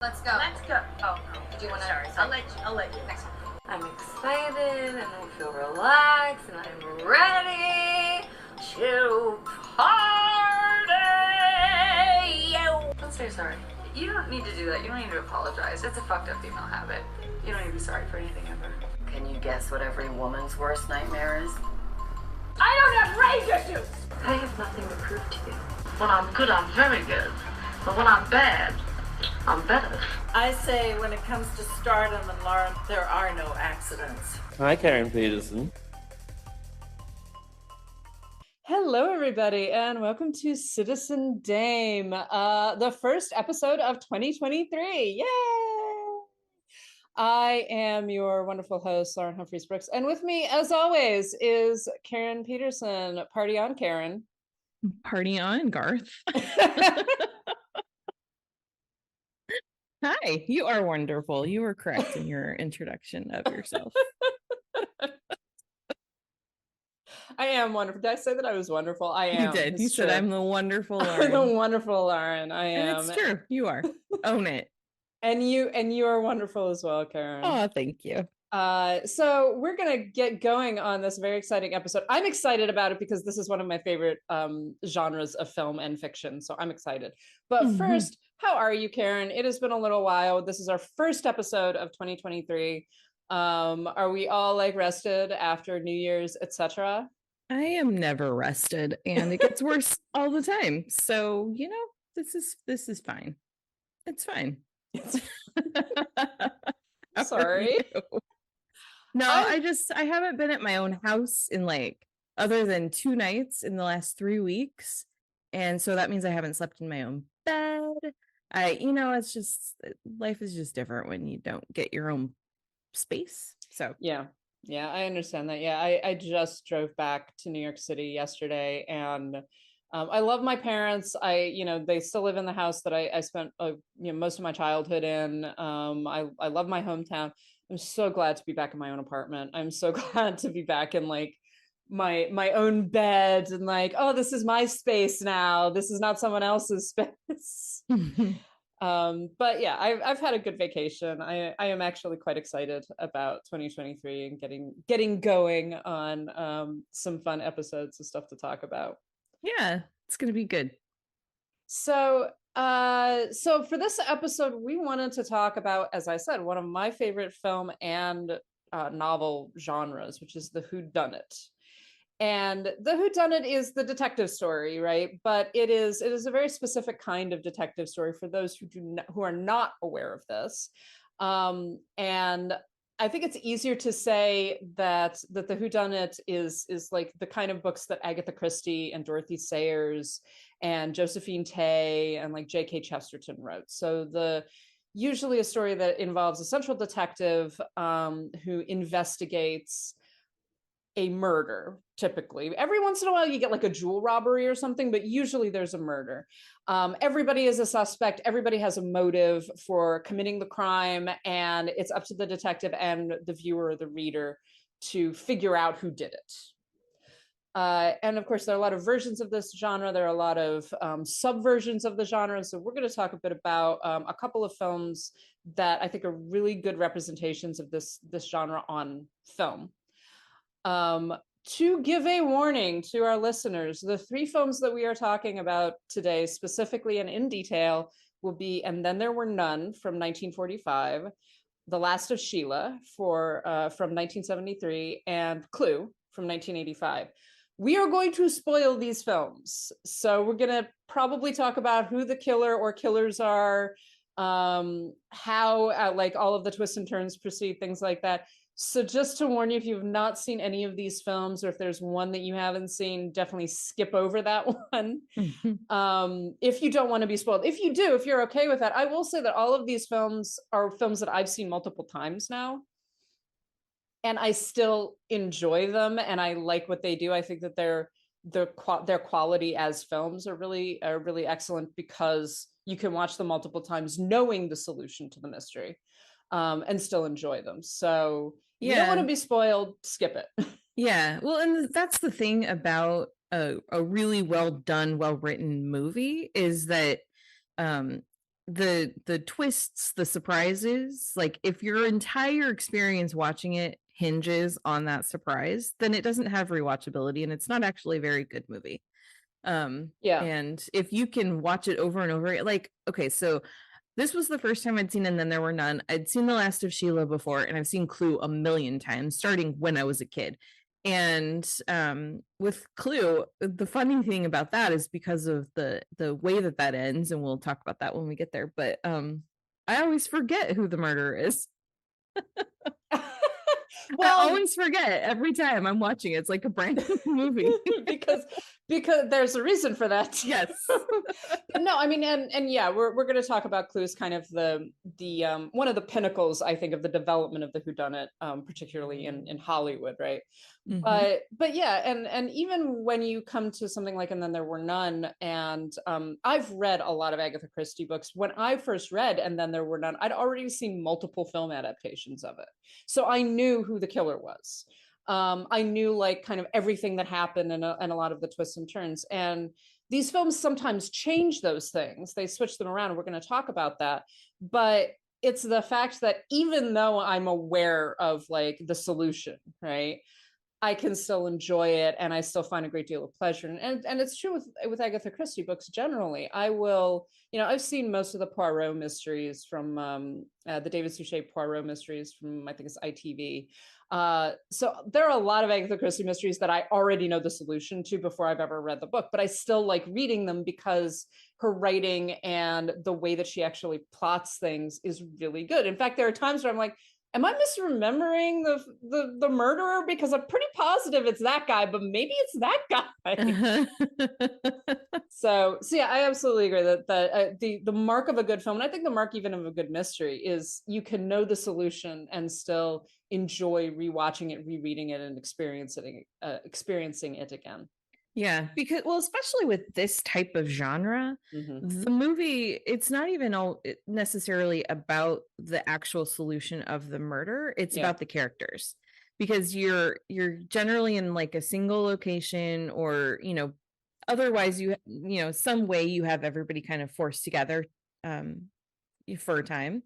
Let's go. Let's go. Oh, do you want to? Sorry. I'll let you. Next one. I'm excited and I feel relaxed and I'm ready to party. Let's say sorry. You don't need to do that. You don't need to apologize. It's a fucked up female habit. You don't need to be sorry for anything ever. Can you guess what every woman's worst nightmare is? I don't have rage issues. I have nothing to prove to you. When I'm good, I'm very good. But when I'm bad, I'm better. I say when it comes to stardom and Lauren, there are no accidents. Hi, Karen Peterson. Hello, everybody, and welcome to Citizen Dame, the first episode of 2023. Yay! I am your wonderful host, Lauren Humphries Brooks, and with me, as always, is Karen Peterson. Party on, Karen. Party on, Garth. Hi, you are wonderful. You were correct in your introduction of yourself. I am wonderful. Did I say that I was wonderful? I am. You did. It's You true. said I'm the wonderful Lauren. I'm the wonderful Lauren. I am. And it's true. You are. Own it. And you are wonderful as well, Karen. Oh, thank you. So we're gonna get going on this very exciting episode. I'm excited about it because this is one of my favorite genres of film and fiction. So I'm excited. But first, how are you, Karen? It has been a little while. This is our first episode of 2023. Are we all like rested after New Year's, etc.? I am never rested, and it gets worse all the time. So this is fine. It's fine. Sorry. No, I haven't been at my own house in other than 2 nights in the last 3 weeks. And so that means I haven't slept in my own bed. It's just, life is just different when you don't get your own space. So yeah, I understand that. Yeah, I just drove back to New York City yesterday, and I love my parents. They still live in the house that I spent most of my childhood in. I love my hometown. I'm so glad to be back in my own apartment. I'm so glad to be back in my own bed and oh, this is my space now. This is not someone else's space. But yeah, I've had a good vacation. I am actually quite excited about 2023 and getting going on some fun episodes of stuff to talk about. Yeah, it's gonna be good. So for this episode, we wanted to talk about, as I said, one of my favorite film and novel genres, which is the whodunit. And the whodunit is the detective story, right? But it is a very specific kind of detective story for those who are not aware of this. And I think it's easier to say that the whodunit is like the kind of books that Agatha Christie and Dorothy Sayers and Josephine Tey and J.K. Chesterton wrote. So usually a story that involves a central detective who investigates a murder. Typically, every once in a while you get a jewel robbery or something, but usually there's a murder. Everybody is a suspect. Everybody has a motive for committing the crime, and it's up to the detective and the viewer or the reader to figure out who did it. And of course, there are a lot of versions of this genre. There are a lot of subversions of the genre. So we're going to talk a bit about a couple of films that I think are really good representations of this genre on film. To give a warning to our listeners, the 3 films that we are talking about today, specifically and in detail, will be And Then There Were None from 1945, The Last of Sheila from 1973, and Clue from 1985. We are going to spoil these films. So we're going to probably talk about who the killer or killers are, how all of the twists and turns proceed, things like that. So just to warn you, if you've not seen any of these films, or if there's one that you haven't seen, definitely skip over that one. If you don't want to be spoiled. If you do, if you're okay with that, I will say that all of these films are films that I've seen multiple times now. And I still enjoy them, and I like what they do. I think that their quality as films are really excellent because you can watch them multiple times knowing the solution to the mystery. And still enjoy them. So you don't want to be spoiled, skip it. Yeah. Well, and that's the thing about a really well done, well written movie is that the twists, the surprises, like if your entire experience watching it hinges on that surprise, then it doesn't have rewatchability and it's not actually a very good movie. Yeah. And if you can watch it over and over, like, okay, so this was the first time I'd seen And Then There Were None. I'd seen The Last of Sheila before, and I've seen Clue a million times, starting when I was a kid. And with Clue, the funny thing about that is because of the way that ends, and we'll talk about that when we get there. But I always forget who the murderer is. Well, I always forget every time I'm watching it. It's like a brand new movie. because there's a reason for that. Yes. But no, I mean, and yeah, we're going to talk about Clue as kind of the one of the pinnacles, I think, of the development of the whodunit, particularly in Hollywood, right? Mhm. But yeah, and even when you come to something like And Then There Were None, and I've read a lot of Agatha Christie books. When I first read And Then There Were None, I'd already seen multiple film adaptations of it, so I knew who the killer was. I knew like kind of everything that happened and a lot of the twists and turns. And these films sometimes change those things. They switch them around. We're going to talk about that. But it's the fact that even though I'm aware of like the solution, right, I can still enjoy it and I still find a great deal of pleasure. And it's true with Agatha Christie books generally. I will, I've seen most of the Poirot mysteries from the David Suchet Poirot mysteries from, I think it's ITV. So there are a lot of Agatha Christie mysteries that I already know the solution to before I've ever read the book, but I still like reading them because her writing and the way that she actually plots things is really good. In fact, there are times where I'm like, am I misremembering the murderer? Because I'm pretty positive it's that guy, but maybe it's that guy. So yeah, I absolutely agree that the mark of a good film, and I think the mark even of a good mystery, is you can know the solution and still enjoy rewatching it, rereading it, and experiencing it again. Yeah, because, well, especially with this type of genre, Mm-hmm. the movie, it's not even all necessarily about the actual solution of the murder. It's Yeah. about the characters, because you're generally in like a single location, or otherwise some way you have everybody kind of forced together for a time,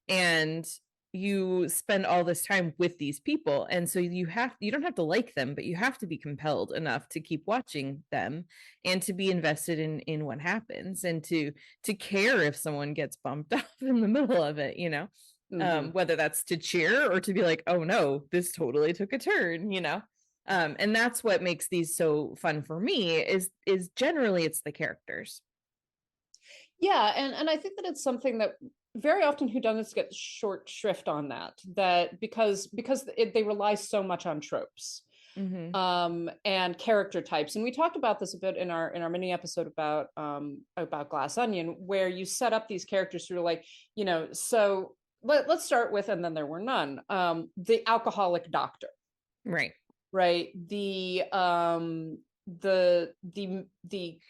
and you spend all this time with these people, and so you don't have to like them, but you have to be compelled enough to keep watching them and to be invested in what happens, and to care if someone gets bumped off in the middle of it, Mm-hmm. whether that's to cheer or to be like, oh no, this totally took a turn, and that's what makes these so fun for me, is generally it's the characters. Yeah, and I think that it's something that very often whodunits get short shrift on, that because they rely so much on tropes. Mm-hmm. And character types, and we talked about this a bit in our mini episode about Glass Onion, where you set up these characters who are like, so let's start with And Then There Were None, the alcoholic doctor, Right, the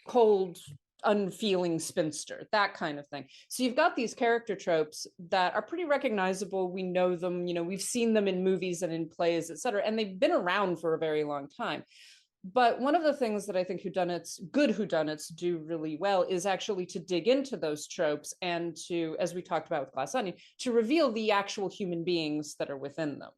cold unfeeling spinster, that kind of thing. So you've got these character tropes that are pretty recognizable. We know them, we've seen them in movies and in plays, etc., and they've been around for a very long time. But one of the things that I think good whodunits do really well is actually to dig into those tropes and to, as we talked about with Glass Onion, to reveal the actual human beings that are within them.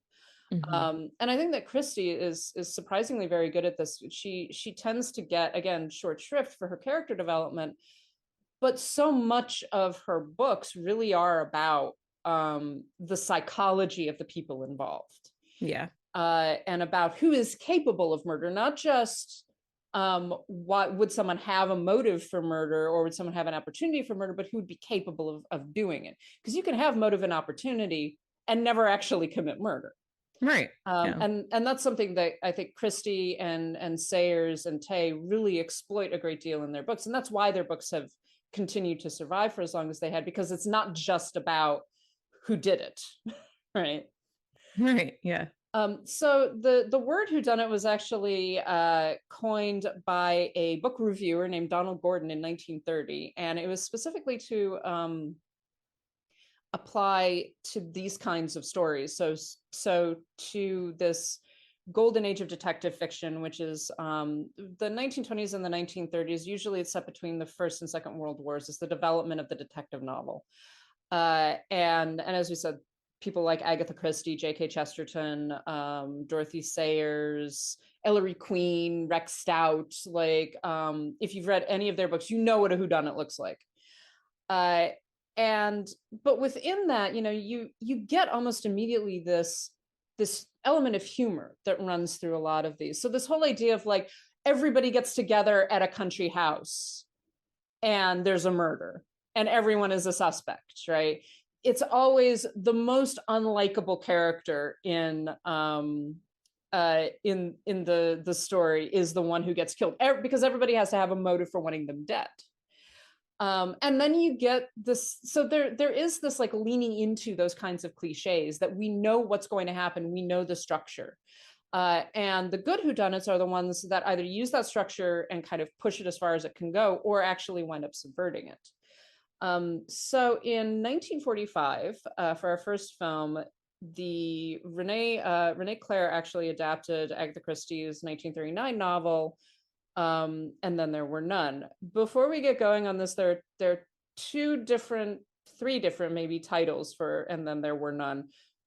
mm-hmm. And I think that Christie is surprisingly very good at this. She tends to get, again, short shrift for her character development, but so much of her books really are about the psychology of the people involved. Yeah. And about who is capable of murder, not just what would someone have a motive for murder, or would someone have an opportunity for murder, but who would be capable of doing it. Because you can have motive and opportunity and never actually commit murder. Right. Yeah. And that's something that I think Christie and Sayers and Tay really exploit a great deal in their books. And that's why their books have continued to survive for as long as they had, because it's not just about who did it. Right. Right. Yeah. So the word whodunit was actually coined by a book reviewer named Donald Gordon in 1930. And it was specifically to apply to these kinds of stories. So to this golden age of detective fiction, which is the 1920s and the 1930s. Usually it's set between the First and Second World Wars, is the development of the detective novel. And as we said, people like Agatha Christie, J.K. Chesterton, Dorothy Sayers, Ellery Queen, Rex Stout. Like, if you've read any of their books, you know what a whodunit looks like. But within that, you get almost immediately this element of humor that runs through a lot of these. So this whole idea of like everybody gets together at a country house and there's a murder and everyone is a suspect, right? It's always the most unlikable character in the story is the one who gets killed, because everybody has to have a motive for wanting them dead. And then you get this, so there is this like leaning into those kinds of cliches that we know what's going to happen, we know the structure. And the good whodunits are the ones that either use that structure and kind of push it as far as it can go, or actually wind up subverting it. So in 1945, for our first film, the Renee Clare actually adapted Agatha Christie's 1939 novel, And Then There Were None. Before we get going on this, there are three different maybe titles for And Then There Were None,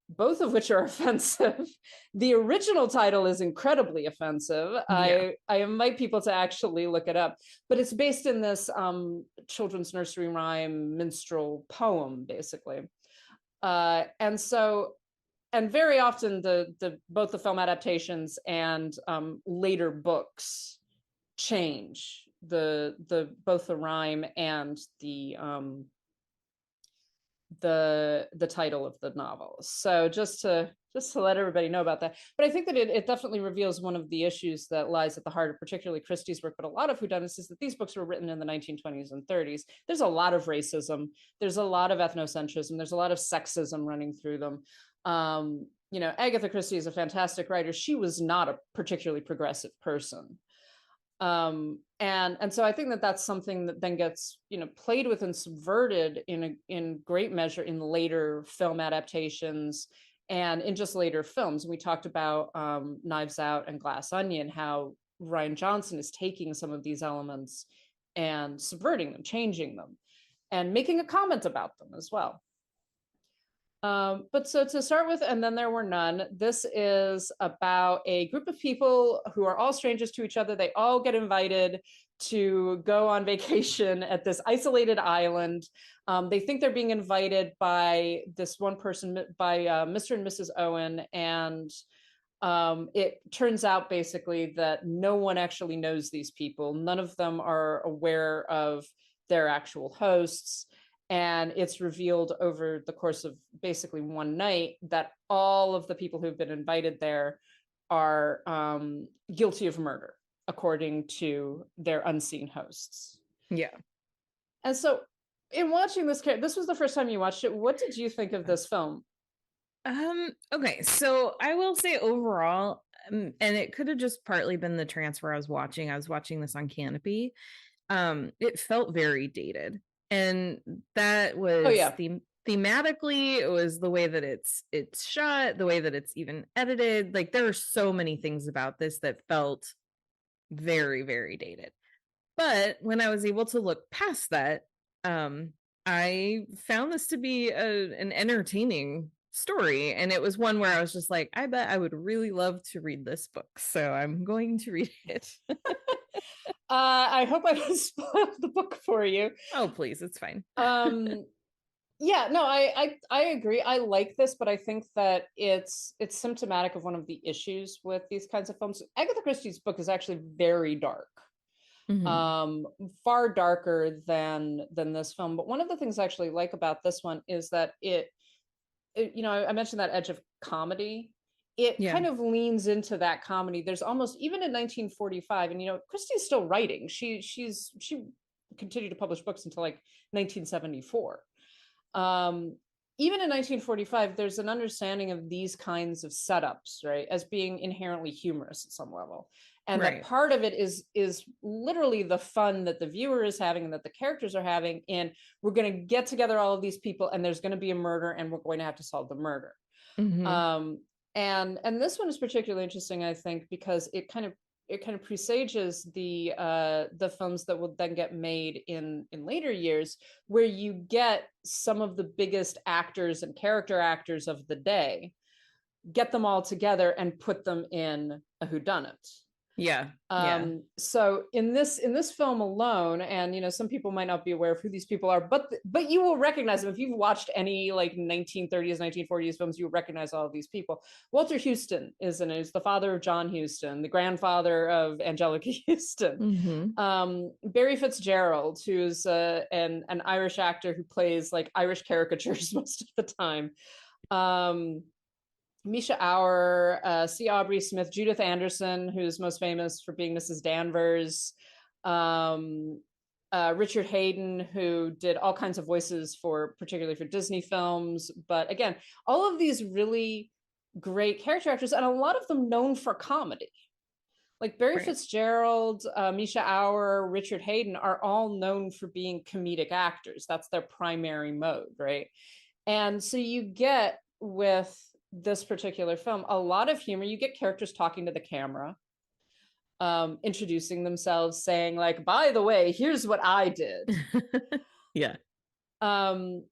both of which are offensive. The original title is incredibly offensive. Yeah. I invite people to actually look it up, but it's based in this children's nursery rhyme minstrel poem, basically. And very often both the film adaptations and later books change both the rhyme and the title of the novel. So just to let everybody know about that. But I think that it definitely reveals one of the issues that lies at the heart of particularly Christie's work, but a lot of whodunits, is that these books were written in the 1920s and 30s. There's a lot of racism, there's a lot of ethnocentrism, there's a lot of sexism running through them. Agatha Christie is a fantastic writer. She was not a particularly progressive person. And so I think that that's something that then gets, played with and subverted in great measure in later film adaptations and in just later films. We talked about Knives Out and Glass Onion, how Rian Johnson is taking some of these elements and subverting them, changing them, and making a comment about them as well. But so to start with, And Then There Were None, this is about a group of people who are all strangers to each other. They all get invited to go on vacation at this isolated island. They think they're being invited by this one person, by Mr. and Mrs. Owen. And it turns out basically that no one actually knows these people. None of them are aware of their actual hosts. And it's revealed over the course of basically one night that all of the people who've been invited there are guilty of murder, according to their unseen hosts. Yeah. And so in watching this was the first time you watched it. What did you think of this film? Okay, so I will say overall, and it could have just partly been the transfer I was watching. I was watching this on Canopy. It felt very dated. And that was thematically, it was the way that it's shot, the way that it's even edited. Like, there are so many things about this that felt very, very dated. But when I was able to look past that, I found this to be an entertaining story. And it was one where I was just like, I bet I would really love to read this book. So I'm going to read it. I hope I don't spoil the book for you. Oh, please, it's fine. Yeah, no, I agree. I like this, but I think that it's symptomatic of one of the issues with these kinds of films. Agatha Christie's book is actually very dark, far darker than this film. But one of the things I actually like about this one is that it I mentioned that edge of comedy. It kind of leans into that comedy. There's almost, even in 1945, and Christie's still writing. She continued to publish books until like 1974. Even in 1945, there's an understanding of these kinds of setups, right, as being inherently humorous at some level. And that part of it is literally the fun that the viewer is having and that the characters are having. And we're going to get together all of these people and there's going to be a murder and we're going to have to solve the murder. And this one is particularly interesting, I think, because it kind of presages the films that will then get made in later years, where you get some of the biggest actors and character actors of the day, get them all together and put them in a whodunit. Yeah. So in this film alone, and some people might not be aware of who these people are, but you will recognize them if you've watched any like 1930s, 1940s films. You will recognize all of these people. Walter Houston is the father of John Huston, the grandfather of Angelica Houston. Barry Fitzgerald, who's an Irish actor who plays like Irish caricatures most of the time. Misha Auer, C. Aubrey Smith, Judith Anderson, who's most famous for being Mrs. Danvers, Richard Hayden, who did all kinds of voices particularly for Disney films. But again, all of these really great character actors, and a lot of them known for comedy. Like Barry Fitzgerald, Misha Auer, Richard Hayden are all known for being comedic actors. That's their primary mode, right? And so you get with this particular film a lot of humor. You get characters talking to the camera, introducing themselves, saying like, by the way, here's what I did. And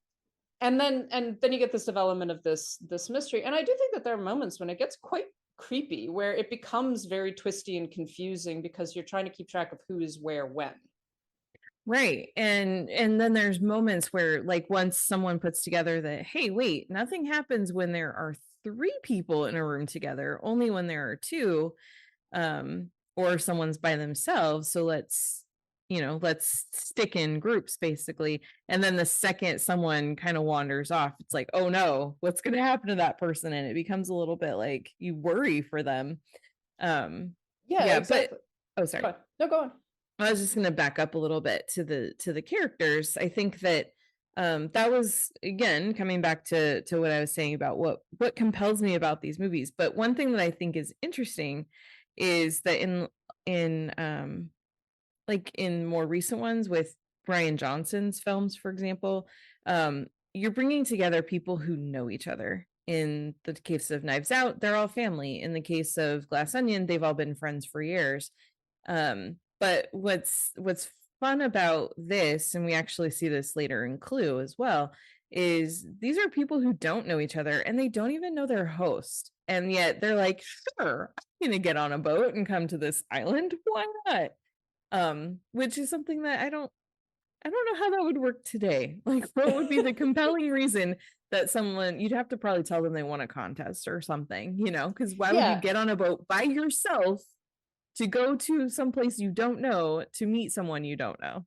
then you get this development of this mystery. And I do think that there are moments when it gets quite creepy, where it becomes very twisty and confusing because you're trying to keep track of who is where when. Right. And then there's moments where, like, once someone puts together that, hey, wait, nothing happens when there are 3 people in a room together, only when there are 2, or someone's by themselves. So let's stick in groups, basically. And then the second someone kind of wanders off, it's like, oh no, what's going to happen to that person? And it becomes a little bit like you worry for them. Exactly. Oh, sorry. No, go on. I was just going to back up a little bit to the characters. I think that that was, again, coming back to what I was saying about what compels me about these movies. But one thing that I think is interesting is that in more recent ones with Bryan Johnson's films, for example, you're bringing together people who know each other. In the case of Knives Out, they're all family. In the case of Glass Onion, they've all been friends for years. But what's fun about this, and we actually see this later in Clue as well, is these are people who don't know each other and they don't even know their host. And yet they're like, sure, I'm going to get on a boat and come to this island. Why not? Which is something that I don't know how that would work today. Like, what would be the compelling reason that you'd have to probably tell them they won a contest or something, because why would you get on a boat by yourself to go to someplace you don't know to meet someone you don't know?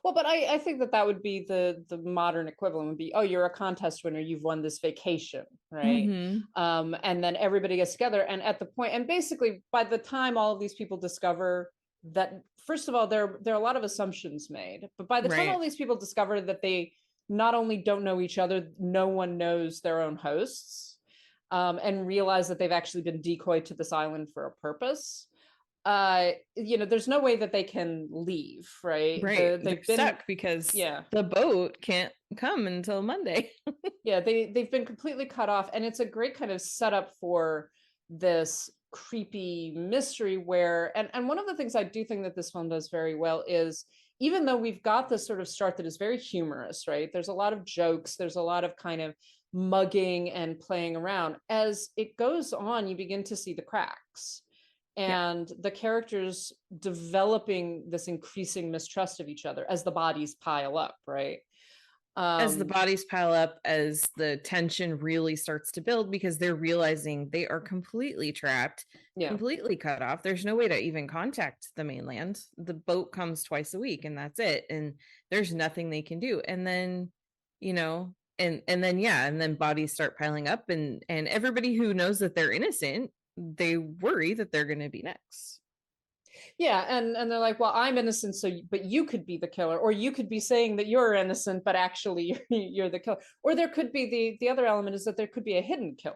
Well, but I think that would be the modern equivalent would be, oh, you're a contest winner, you've won this vacation, right? And then everybody gets together, and at the point, and basically by the time all of these people discover that, first of all, there are a lot of assumptions made, but by the time all these people discover that they not only don't know each other, no one knows their own hosts, and realize that they've actually been decoyed to this island for a purpose, there's no way that they can leave, right? They've been stuck because the boat can't come until Monday. They've been completely cut off, and it's a great kind of setup for this creepy mystery where, and one of the things I do think that this film does very well is, even though we've got this sort of start that is very humorous, right? There's a lot of jokes, there's a lot of kind of mugging and playing around. As it goes on, you begin to see the cracks. And the characters developing this increasing mistrust of each other as the bodies pile up, right? As the bodies pile up, as the tension really starts to build, because they're realizing they are completely trapped, completely cut off. There's no way to even contact the mainland. The boat comes twice a week and that's it. And there's nothing they can do. And then, and then bodies start piling up, and everybody who knows that they're innocent, they worry that they're going to be next. And they're like, well, I'm innocent, but you could be the killer, or you could be saying that you're innocent, but actually you're the killer. Or there could be the other element is that there could be a hidden killer,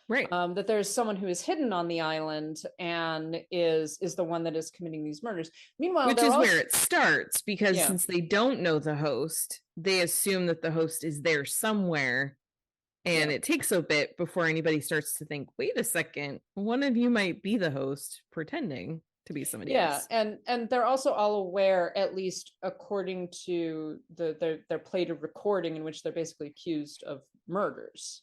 right? That there's someone who is hidden on the island and is the one that is committing these murders. Meanwhile, which is where it starts, because since they don't know the host, they assume that the host is there somewhere And it takes a bit before anybody starts to think, wait a second, one of you might be the host pretending to be somebody else. And they're also all aware, at least according to their plated recording, in which they're basically accused of murders.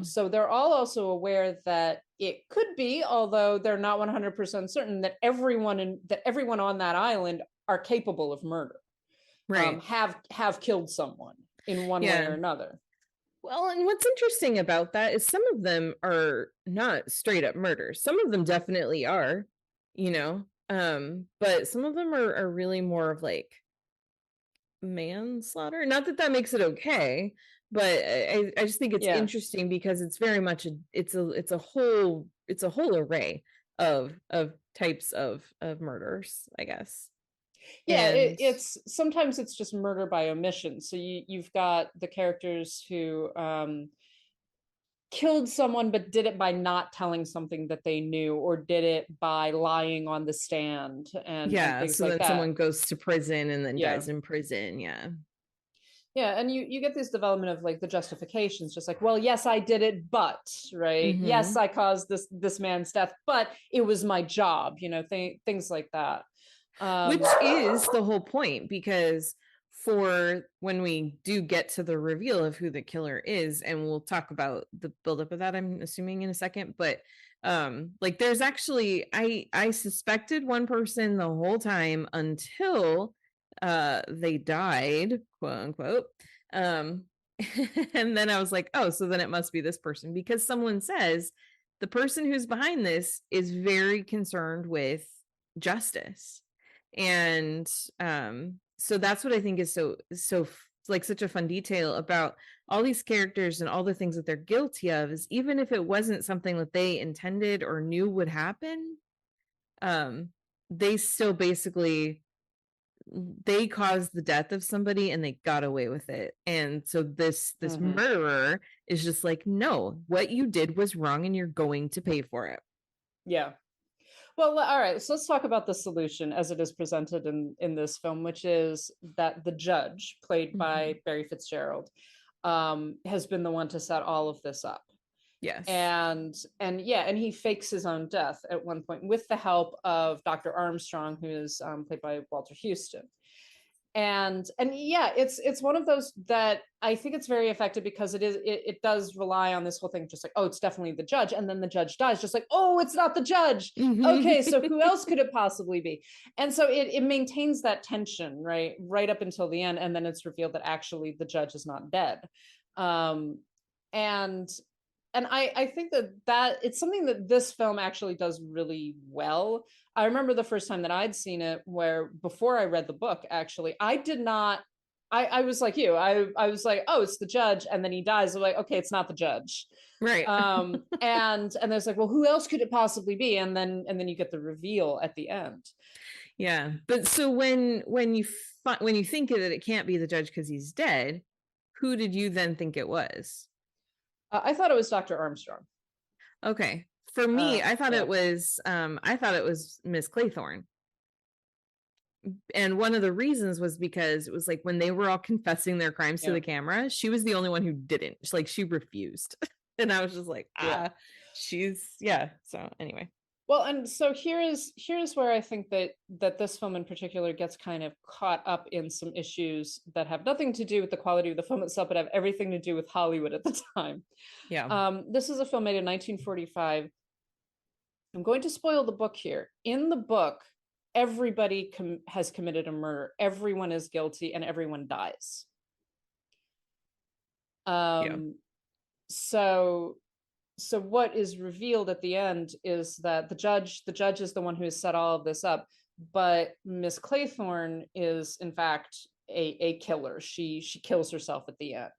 So they're all also aware that it could be, although they're not 100% certain, that everyone on that island are capable of murder, right? Have killed someone in one way or another. Well, and what's interesting about that is some of them are not straight up murders. Some of them definitely are, but some of them are really more of like manslaughter. Not that that makes it okay, but I just think it's interesting because it's very much it's a whole array of types of murders, I guess. It's sometimes it's just murder by omission. So you've got the characters who killed someone but did it by not telling something that they knew, or did it by lying on the stand, and things so like then that. Someone goes to prison and then dies in prison. And you get this development of like the justifications, just like, well, yes, I did it, but right, yes, I caused this man's death, but it was my job, things like that. Which is the whole point, because for when we do get to the reveal of who the killer is, and we'll talk about the buildup of that, I'm assuming, in a second, but like there's actually, I suspected one person the whole time until they died, quote unquote, and then I was like, oh, so then it must be this person, because someone says the person who's behind this is very concerned with justice. And so that's what I think is so like such a fun detail about all these characters and all the things that they're guilty of, is even if it wasn't something that they intended or knew would happen, they still basically, they caused the death of somebody and they got away with it. And so this murderer is just like, no, what you did was wrong and you're going to pay for it. Well, all right, so let's talk about the solution as it is presented in this film, which is that the judge, played by Barry Fitzgerald, has been the one to set all of this up. Yes. And he fakes his own death at one point with the help of Dr. Armstrong, who is played by Walter Houston. And it's one of those that I think it's very effective, because it does rely on this whole thing, just like, oh, it's definitely the judge, and then the judge dies, just like, oh, it's not the judge. Okay, so who else could it possibly be? And so it maintains that tension right up until the end, and then it's revealed that actually the judge is not dead. And I think that it's something that this film actually does really well. I remember the first time that I'd seen it, where before I read the book, actually, I did not, I was like you, I was like, oh, it's the judge, and then he dies. I'm like, okay, it's not the judge. Right. And there's like, well, who else could it possibly be? And then you get the reveal at the end. Yeah. But so when you think that it can't be the judge because he's dead, who did you then think it was? I thought it was Dr. Armstrong. Okay. For me, I thought it was Miss Claythorne. And one of the reasons was because it was like when they were all confessing their crimes to the camera, she was the only one who didn't. She refused. And I was just like, so anyway. Well, and so here's where I think that this film in particular gets kind of caught up in some issues that have nothing to do with the quality of the film itself, but have everything to do with Hollywood at the time. This is a film made in 1945. I'm going to spoil the book here. In the book, everybody has committed a murder. Everyone is guilty, and everyone dies. So what is revealed at the end is that the judge is the one who has set all of this up, but Miss Claythorne is in fact a killer. She kills herself at the end.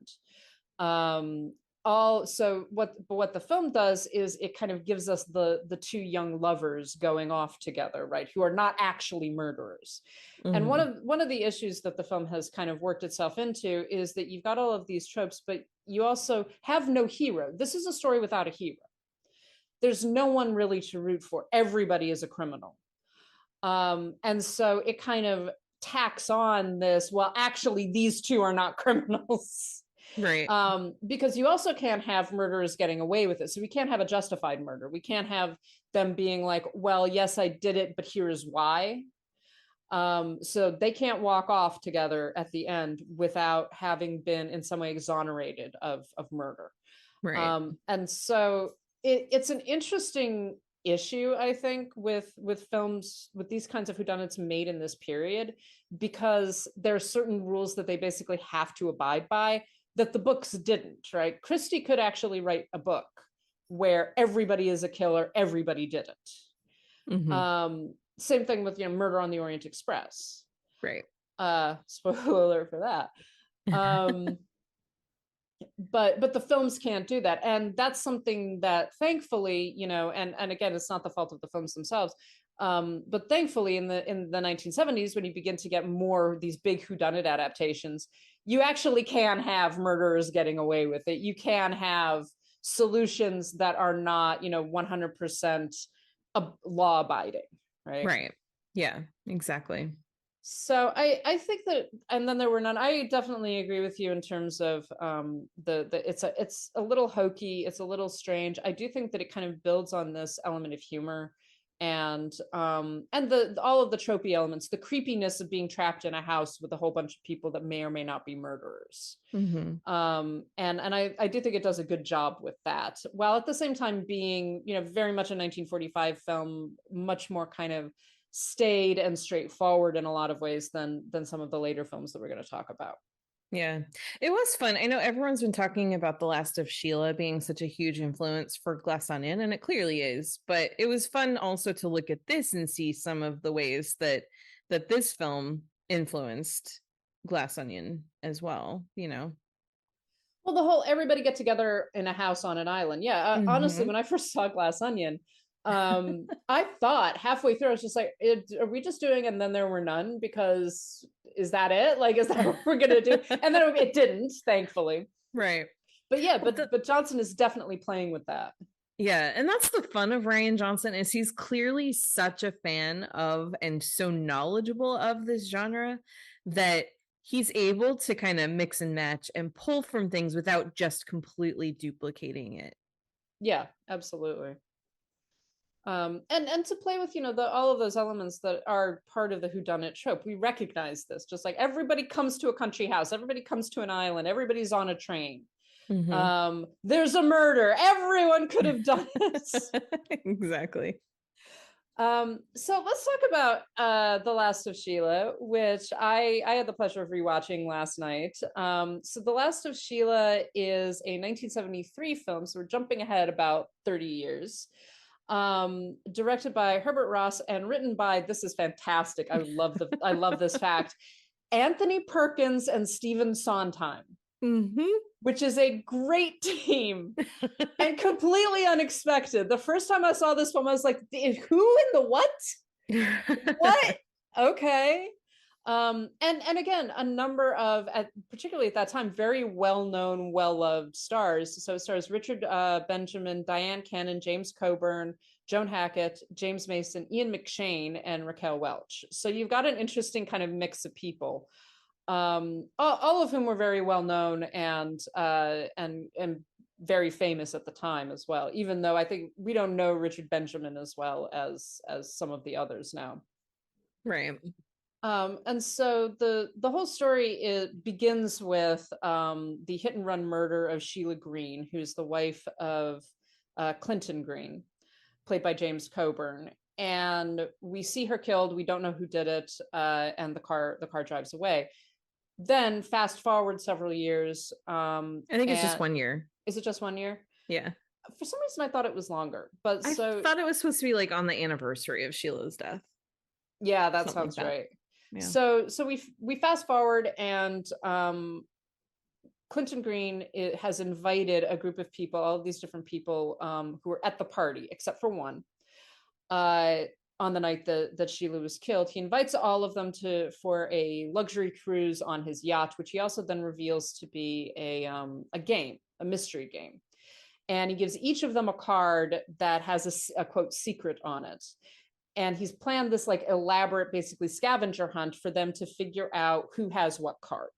So what the film does is it kind of gives us the two young lovers going off together, right, who are not actually murderers. And one of the issues that the film has kind of worked itself into is that you've got all of these tropes, but you also have no hero. This is a story without a hero. There's no one really to root for. Everybody is a criminal. And so it kind of tacks on this, well, actually, these two are not criminals. Right. Because you also can't have murderers getting away with it. So we can't have a justified murder. We can't have them being like, well, yes, I did it, but here's why. So they can't walk off together at the end without having been in some way exonerated of murder. Right. And so it's an interesting issue, I think, with films with these kinds of whodunits made in this period, because there are certain rules that they basically have to abide by that the books didn't, right? Christie could actually write a book where everybody is a killer, everybody did it. Mm-hmm. Same thing with, Murder on the Orient Express. Right. Spoiler alert for that. But the films can't do that, and that's something that thankfully, and again, it's not the fault of the films themselves, but thankfully in the 1970s, when you begin to get more these big whodunit adaptations, you actually can have murderers getting away with it. You can have solutions that are not 100% law abiding, right? Right. Yeah, exactly. So I think that, and then there were none. I definitely agree with you in terms of it's a little hokey, it's a little strange. I do think that it kind of builds on this element of humor, and the all of the tropey elements, the creepiness of being trapped in a house with a whole bunch of people that may or may not be murderers. Mm-hmm. And I do think it does a good job with that, while at the same time being very much a 1945 film, much more kind of staid and straightforward in a lot of ways than some of the later films that we're going to talk about. Yeah, it was fun. I know everyone's been talking about The Last of Sheila being such a huge influence for Glass Onion, and it clearly is, but it was fun also to look at this and see some of the ways that this film influenced Glass Onion as well, Well, the whole everybody get together in a house on an island. Yeah, honestly, when I first saw Glass Onion, I thought halfway through, I was just like, are we just doing, and then there were none, because is that it? Like, is that what we're gonna do? And then it didn't, thankfully. Right. But yeah, but Johnson is definitely playing with that. Yeah, and that's the fun of Rian Johnson, is he's clearly such a fan of and so knowledgeable of this genre that he's able to kind of mix and match and pull from things without just completely duplicating it. Yeah, absolutely. And to play with all of those elements that are part of the whodunit trope. We recognize this, just like everybody comes to a country house, everybody comes to an island, everybody's on a train. Mm-hmm. There's a murder, everyone could have done it. Exactly. So let's talk about The Last of Sheila, which I had the pleasure of rewatching last night. So The Last of Sheila is a 1973 film, so we're jumping ahead about 30 years. Directed by Herbert Ross and written by, this is fantastic, I love this fact, Anthony Perkins and Stephen Sondheim. Mm-hmm. Which is a great team and completely unexpected. The first time I saw this film, I was like, who in the what? What? Okay. And again, a number of, particularly at that time, very well-known, well-loved stars. So it stars Richard Benjamin, Diane Cannon, James Coburn, Joan Hackett, James Mason, Ian McShane, and Raquel Welch. So you've got an interesting kind of mix of people, all of whom were very well known and very famous at the time as well. Even though I think we don't know Richard Benjamin as well as some of the others now. Right. And so the whole story begins with the hit and run murder of Sheila Green, who's the wife of Clinton Green, played by James Coburn. And we see her killed. We don't know who did it, and the car drives away. Then fast forward several years. I think it's just 1 year. Is it just 1 year? Yeah. For some reason, I thought it was longer. But I thought it was supposed to be like on the anniversary of Sheila's death. Yeah, that sounds right. Yeah. So we fast forward, and Clinton Green has invited a group of people, all of these different people who were at the party, except for one, on the night that Sheila was killed. He invites all of them for a luxury cruise on his yacht, which he also then reveals to be a game, a mystery game. And he gives each of them a card that has a quote secret on it. And he's planned this like elaborate, basically scavenger hunt for them to figure out who has what card.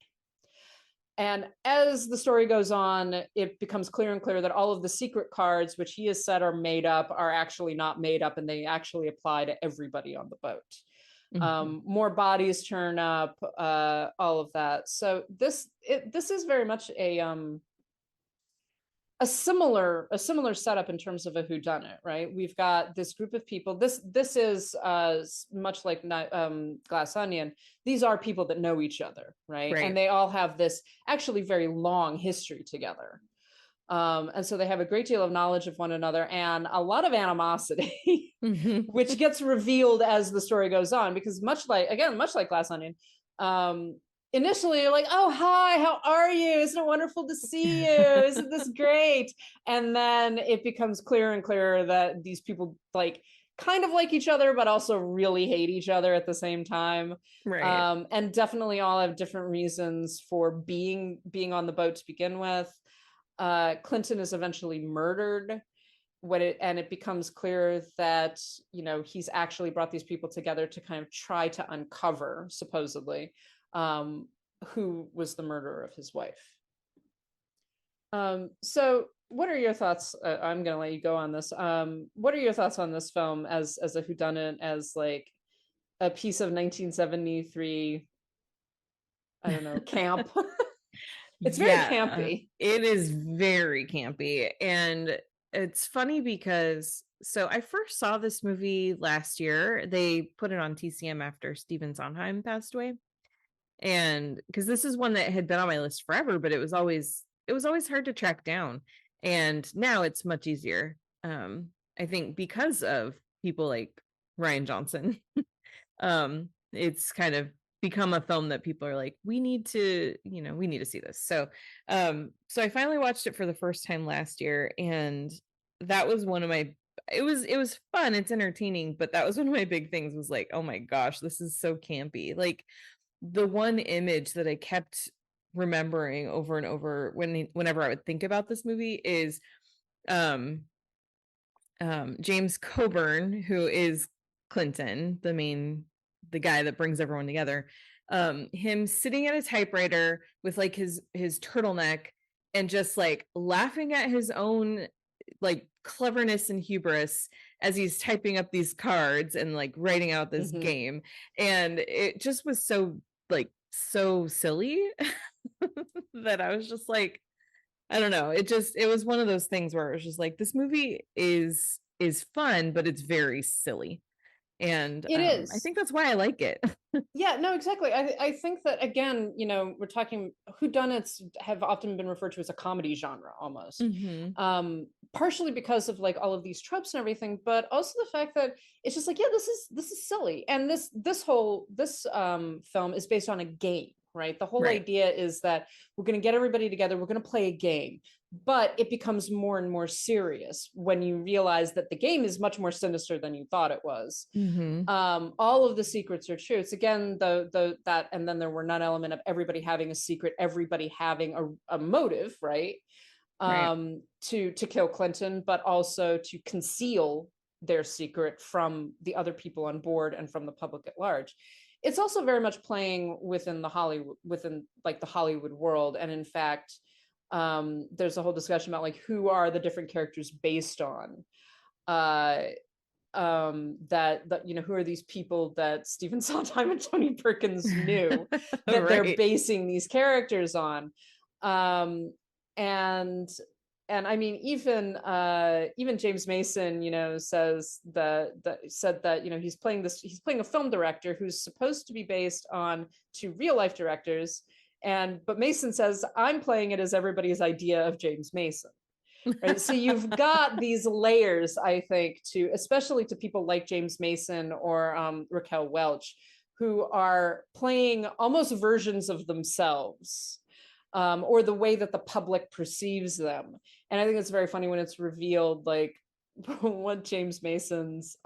And as the story goes on, it becomes clearer and clearer that all of the secret cards, which he has said are made up, are actually not made up, and they actually apply to everybody on the boat. More bodies turn up, all of that. So this is very much a similar setup in terms of a whodunit, right? We've got this group of people. This is much like Glass Onion. These are people that know each other, right? And they all have this actually very long history together. And so they have a great deal of knowledge of one another and a lot of animosity, which gets revealed as the story goes on, because much like Glass Onion, initially you're like, oh, hi, how are you? Isn't it wonderful to see you? Isn't this great? And then it becomes clearer and clearer that these people like kind of like each other, but also really hate each other at the same time. And definitely all have different reasons for being on the boat to begin with. Clinton is eventually murdered and it becomes clear that, you know, he's actually brought these people together to kind of try to uncover, supposedly, who was the murderer of his wife. So what are your thoughts? I'm going to let you go on this. What are your thoughts on this film as a whodunit, as like a piece of 1973, I don't know, camp? It's very campy. It is very campy. And it's funny because, so I first saw this movie last year. They put it on TCM after Stephen Sondheim passed away. And because this is one that had been on my list forever, but it was always hard to track down. And now it's much easier. I think because of people like Rian Johnson, it's kind of become a film that people are like, we need to see this. So I finally watched it for the first time last year, and that was one of my, it was fun, it's entertaining, but that was one of my big things, was like, oh my gosh, this is so campy. Like, the one image that I kept remembering over and over whenever I would think about this movie is James Coburn, who is Clinton, the guy that brings everyone together, him sitting at a typewriter with like his turtleneck and just like laughing at his own like cleverness and hubris as he's typing up these cards and like writing out this game. And it just was so silly that I was just like, I don't know, it was one of those things where it was just like, this movie is fun, but it's very silly. And it is. I think that's why I like it. Yeah, no, exactly. I think that, again, you know, we're talking, whodunits have often been referred to as a comedy genre almost. Partially because of like all of these tropes and everything, but also the fact that it's just like, yeah, this is silly. And this film is based on a game, right? The whole idea is that we're going to get everybody together, we're going to play a game. But it becomes more and more serious when you realize that the game is much more sinister than you thought it was. All of the secrets are true. It's again that, and then there were one element of everybody having a secret, everybody having a motive, right? To kill Clinton, but also to conceal their secret from the other people on board and from the public at large. It's also very much playing within the Hollywood world, and in fact, there's a whole discussion about like who are the different characters based on, that you know, who are these people that Stephen Sondheim and Tony Perkins knew that they're basing these characters on. And I mean, even James Mason, you know, said that, you know, he's playing a film director who's supposed to be based on two real life directors. But Mason says, I'm playing it as everybody's idea of James Mason. Right? So you've got these layers, I think, especially to people like James Mason or Raquel Welch, who are playing almost versions of themselves, or the way that the public perceives them. And I think it's very funny when it's revealed like what James Mason's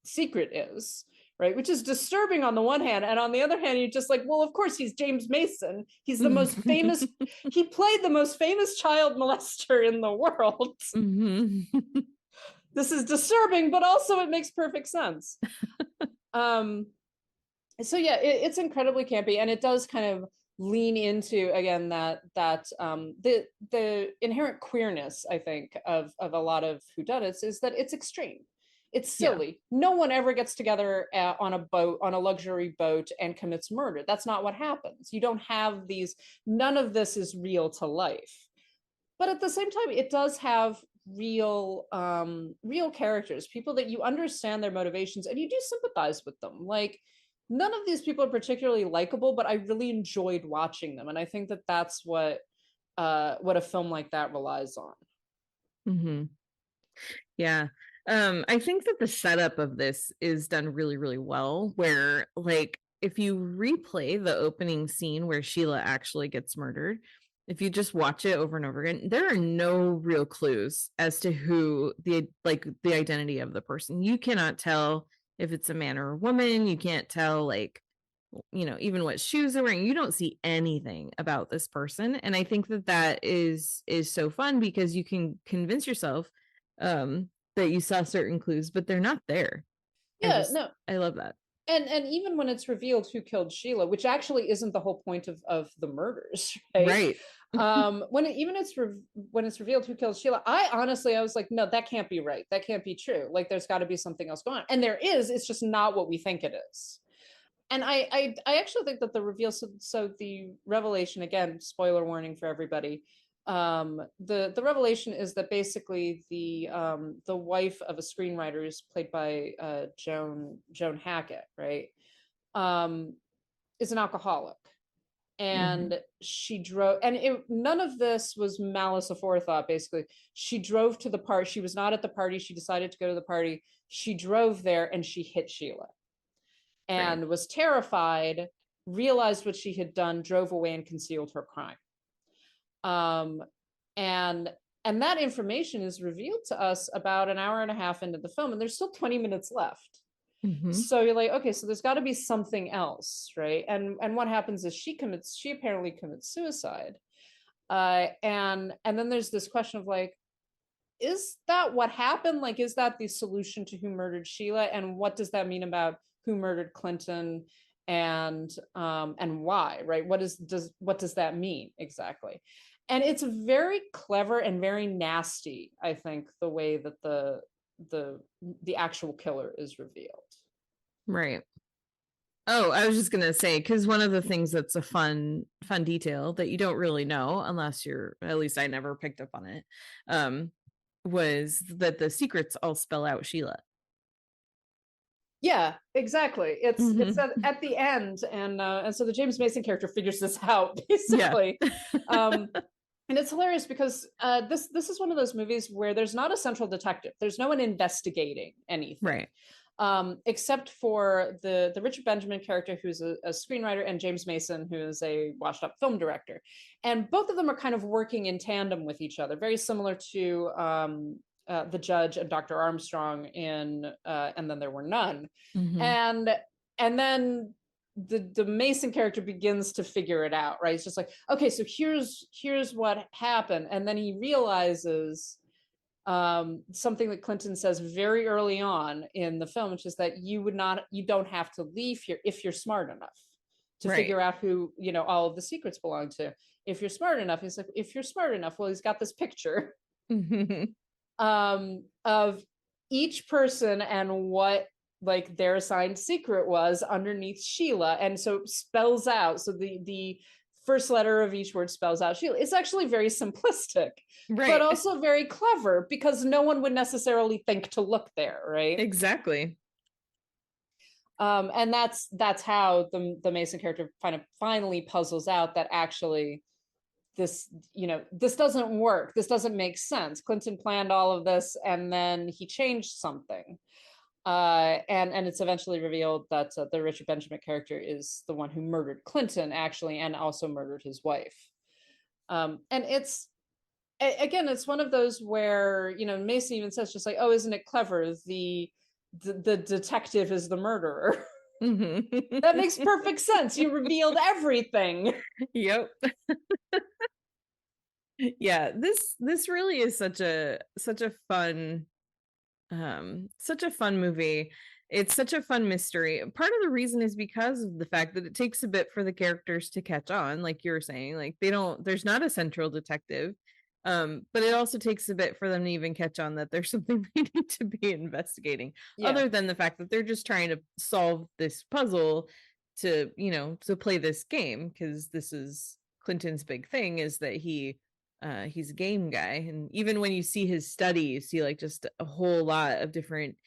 secret is. Right, which is disturbing on the one hand, and on the other hand, you're just like, well, of course he's James Mason. He's the most famous. He played the most famous child molester in the world. This is disturbing, but also it makes perfect sense. So yeah, it's incredibly campy, and it does kind of lean into again the inherent queerness, I think, of a lot of whodunits is that it's extreme. It's silly. No one ever gets together on a boat, on a luxury boat, and commits murder. That's not what happens. You don't have these, none of this is real to life. But at the same time, it does have real characters, people that you understand their motivations and you do sympathize with them. Like, none of these people are particularly likable, but I really enjoyed watching them. And I think that that's what a film like that relies on. Mm-hmm. Yeah. I think that the setup of this is done really, really well, where like if you replay the opening scene where Sheila actually gets murdered, if you just watch it over and over again, there are no real clues as to who the identity of the person. You cannot tell if it's a man or a woman. You can't tell, like, even what shoes they're wearing. You don't see anything about this person. And I think that is so fun because you can convince yourself that you saw certain clues, but they're not there. Yeah, I love that. And even when it's revealed who killed Sheila, which actually isn't the whole point of the murders, right? When it's revealed who killed Sheila, I was like, no, that can't be right. That can't be true. Like, there's got to be something else going on, and there is. It's just not what we think it is. And I actually think that the reveal, so the revelation, again, spoiler warning for everybody. The revelation is that basically the wife of a screenwriter is played by Joan Hackett, right? Is an alcoholic, and she drove, and none of this was malice aforethought. Basically, she drove to the party. She was not at the party. She decided to go to the party. She drove there and she hit Sheila, and was terrified. Realized what she had done, drove away, and concealed her crime. And that information is revealed to us about an hour and a half into the film, and there's still 20 minutes left. So you're like, okay, so there's got to be something else, right? And what happens is she apparently commits suicide, and then there's this question of like, is that what happened? Like, is that the solution to who murdered Sheila, and what does that mean about who murdered Clinton, and why, right? What does that mean exactly? And it's very clever and very nasty, I think, the way that the actual killer is revealed. Right. Oh, I was just gonna say, because one of the things that's a fun detail that you don't really know unless at least I never picked up on it, was that the secrets all spell out Sheila. Yeah, exactly. It's at the end, and so the James Mason character figures this out basically. And it's hilarious because this is one of those movies where there's not a central detective. There's no one investigating anything, right? Except for the Richard Benjamin character, who's a screenwriter, and James Mason, who is a washed up film director. And both of them are kind of working in tandem with each other, very similar to the judge and Dr. Armstrong in And Then There Were None. And then the Mason character begins to figure it out, right? It's just like, okay, so here's what happened. And then he realizes something that Clinton says very early on in the film, which is that you don't have to leave here if you're smart enough to figure out who, all of the secrets belong to. If you're smart enough, he's like, if you're smart enough, well, he's got this picture of each person and what like their assigned secret was underneath Sheila, and so spells out, so the first letter of each word spells out Sheila. It's actually very simplistic, but also very clever, because no one would necessarily think to look there, right? Exactly. And that's how the Mason character finally puzzles out that actually this doesn't work. This doesn't make sense. Clinton planned all of this, and then he changed something. And it's eventually revealed that the Richard Benjamin character is the one who murdered Clinton, actually, and also murdered his wife. And it's one of those where Mason even says, just like, oh, isn't it clever? The detective is the murderer. That makes perfect sense. You revealed everything. Yep. Yeah, this really is such a fun movie. It's such a fun mystery. Part of the reason is because of the fact that it takes a bit for the characters to catch on, like you were saying. Like there's not a central detective. But it also takes a bit for them to even catch on that there's something they need to be investigating, other than the fact that they're just trying to solve this puzzle to, to play this game, because this is Clinton's big thing, is that he's a game guy. And even when you see his study, you see like just a whole lot of different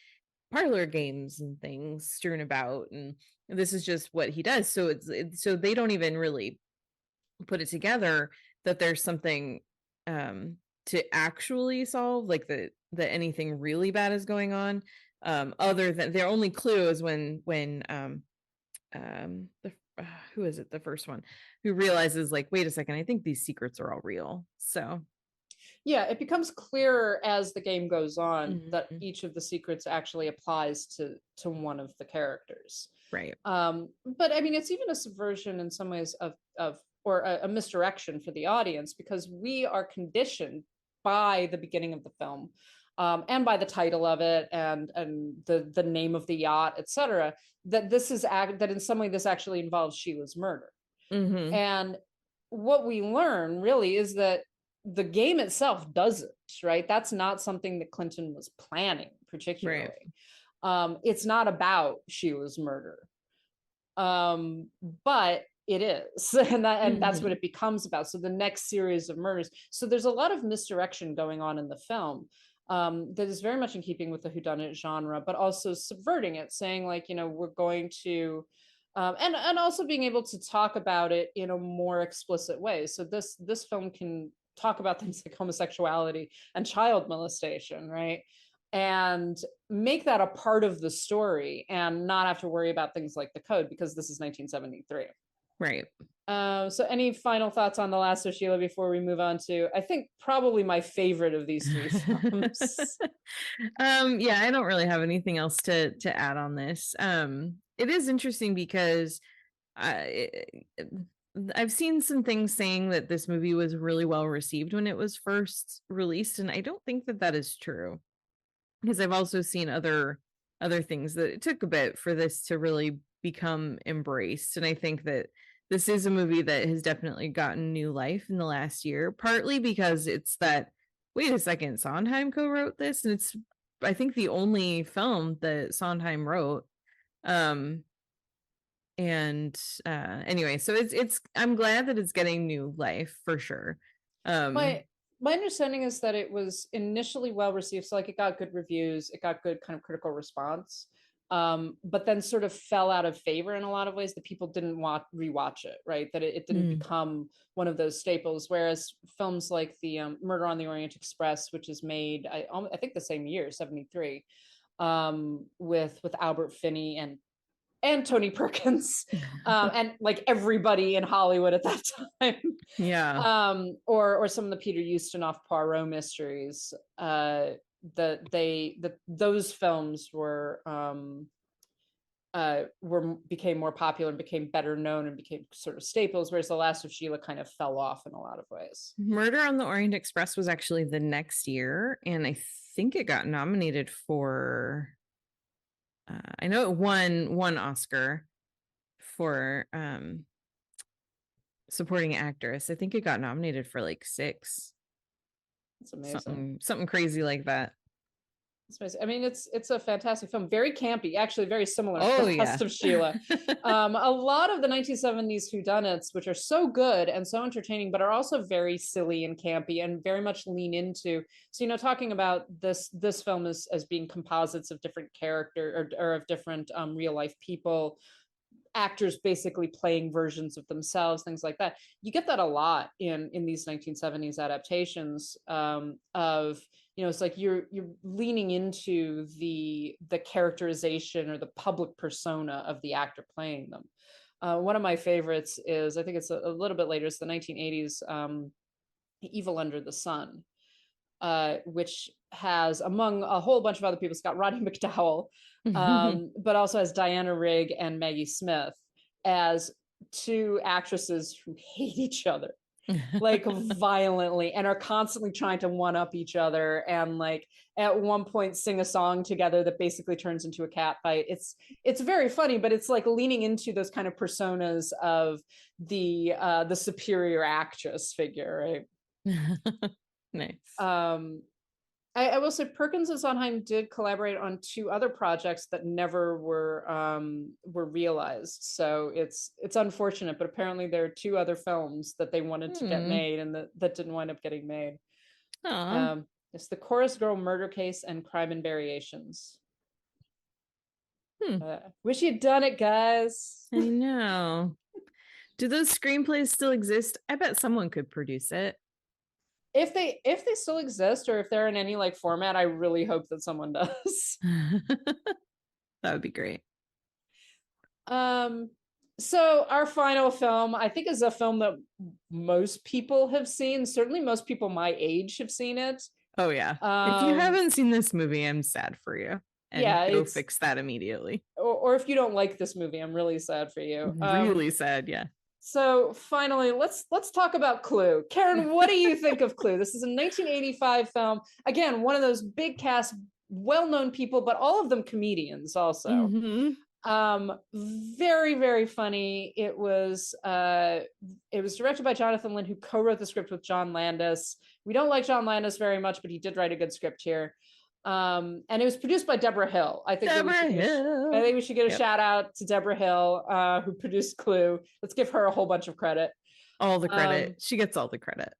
parlor games and things strewn about, and this is just what he does. So so they don't even really put it together that there's something to actually solve, like that anything really bad is going on, other than their only clue is when who is it, the first one who realizes, like, wait a second, I think these secrets are all real. So yeah, it becomes clearer as the game goes on that Mhm. each of the secrets actually applies to one of the characters. Right. But I mean, it's even a subversion in some ways of or a misdirection for the audience, because we are conditioned by the beginning of the film, and by the title of it, and the name of the yacht, etc., that that in some way this actually involves Sheila's murder. Mm-hmm. And what we learn really is that the game itself doesn't, right? That's not something that Clinton was planning particularly. Right. It's not about Sheila's murder, but it is, and that's what it becomes about. So the next series of murders. So there's a lot of misdirection going on in the film, that is very much in keeping with the whodunit genre, but also subverting it, saying like, we're going to, and also being able to talk about it in a more explicit way. So this film can talk about things like homosexuality and child molestation, right? And make that a part of the story and not have to worry about things like the code, because this is 1973. Right. So any final thoughts on The Last of Sheila before we move on to, I think, probably my favorite of these three films? Yeah, I don't really have anything else to add on this. It is interesting because I've seen some things saying that this movie was really well received when it was first released, and I don't think that is true, because I've also seen other things that it took a bit for this to really become embraced. And I think that this is a movie that has definitely gotten new life in the last year, partly because it's that, wait a second, Sondheim co-wrote this, and it's, I think, the only film that Sondheim wrote. Anyway, so it's I'm glad that it's getting new life for sure. My understanding is that it was initially well received, so like it got good reviews, it got good kind of critical response, but then sort of fell out of favor in a lot of ways, that people didn't rewatch it, right? That it didn't become one of those staples, whereas films like the Murder on the Orient Express, which is made I think the same year, 73, with Albert Finney and Tony Perkins, and like everybody in Hollywood at that time. Yeah. Or some of the Peter Ustinov Poirot mysteries. Those films became more popular and became better known and became sort of staples, whereas The Last of Sheila kind of fell off in a lot of ways. Murder on the Orient Express was actually the next year, and I think it got nominated for, I know it won one Oscar for supporting actress. I think it got nominated for like 6. That's amazing. Something crazy like that. I mean, it's a fantastic film, very campy, actually very similar to The Last of Sheila. A lot of the 1970s whodunits, which are so good and so entertaining, but are also very silly and campy and very much lean into. So, talking about this film as being composites of different character or of different real life people, actors basically playing versions of themselves, things like that. You get that a lot in these 1970s adaptations of, it's like you're leaning into the characterization or the public persona of the actor playing them. One of my favorites is, I think it's a little bit later, it's the 1980s Evil Under the Sun, which has, among a whole bunch of other people, it's got Roddy McDowall, but also has Diana Rigg and Maggie Smith as 2 actresses who hate each other. like violently, and are constantly trying to one up each other, and like at one point sing a song together that basically turns into a cat fight. It's very funny, but it's like leaning into those kind of personas of the superior actress figure, right? Nice. I will say Perkins and Sondheim did collaborate on 2 other projects that never were realized. So it's unfortunate, but apparently there are 2 other films that they wanted to get made and that didn't wind up getting made. It's The Chorus Girl Murder Case and Crime and Variations. Wish you'd done it, guys. I know. Do those screenplays still exist? I bet someone could produce it. If they still exist, or if they're in any like format, I really hope that someone does. That would be great. So our final film, I think, is a film that most people have seen. Certainly most people my age have seen it. Oh yeah. If you haven't seen this movie, I'm sad for you. And go fix that immediately. Or if you don't like this movie, I'm really sad for you. Really sad, yeah. So finally, let's talk about Clue. Karen, what do you think of Clue? This is a 1985 film. Again, one of those big cast, well-known people, but all of them comedians also. Very, very funny. It was directed by Jonathan Lynn, who co-wrote the script with John Landis. We don't like John Landis very much, but he did write a good script here. And it was produced by Deborah Hill. I think we should get a shout out to Deborah Hill, who produced Clue. Let's give her a whole bunch of credit. All the credit. She gets all the credit.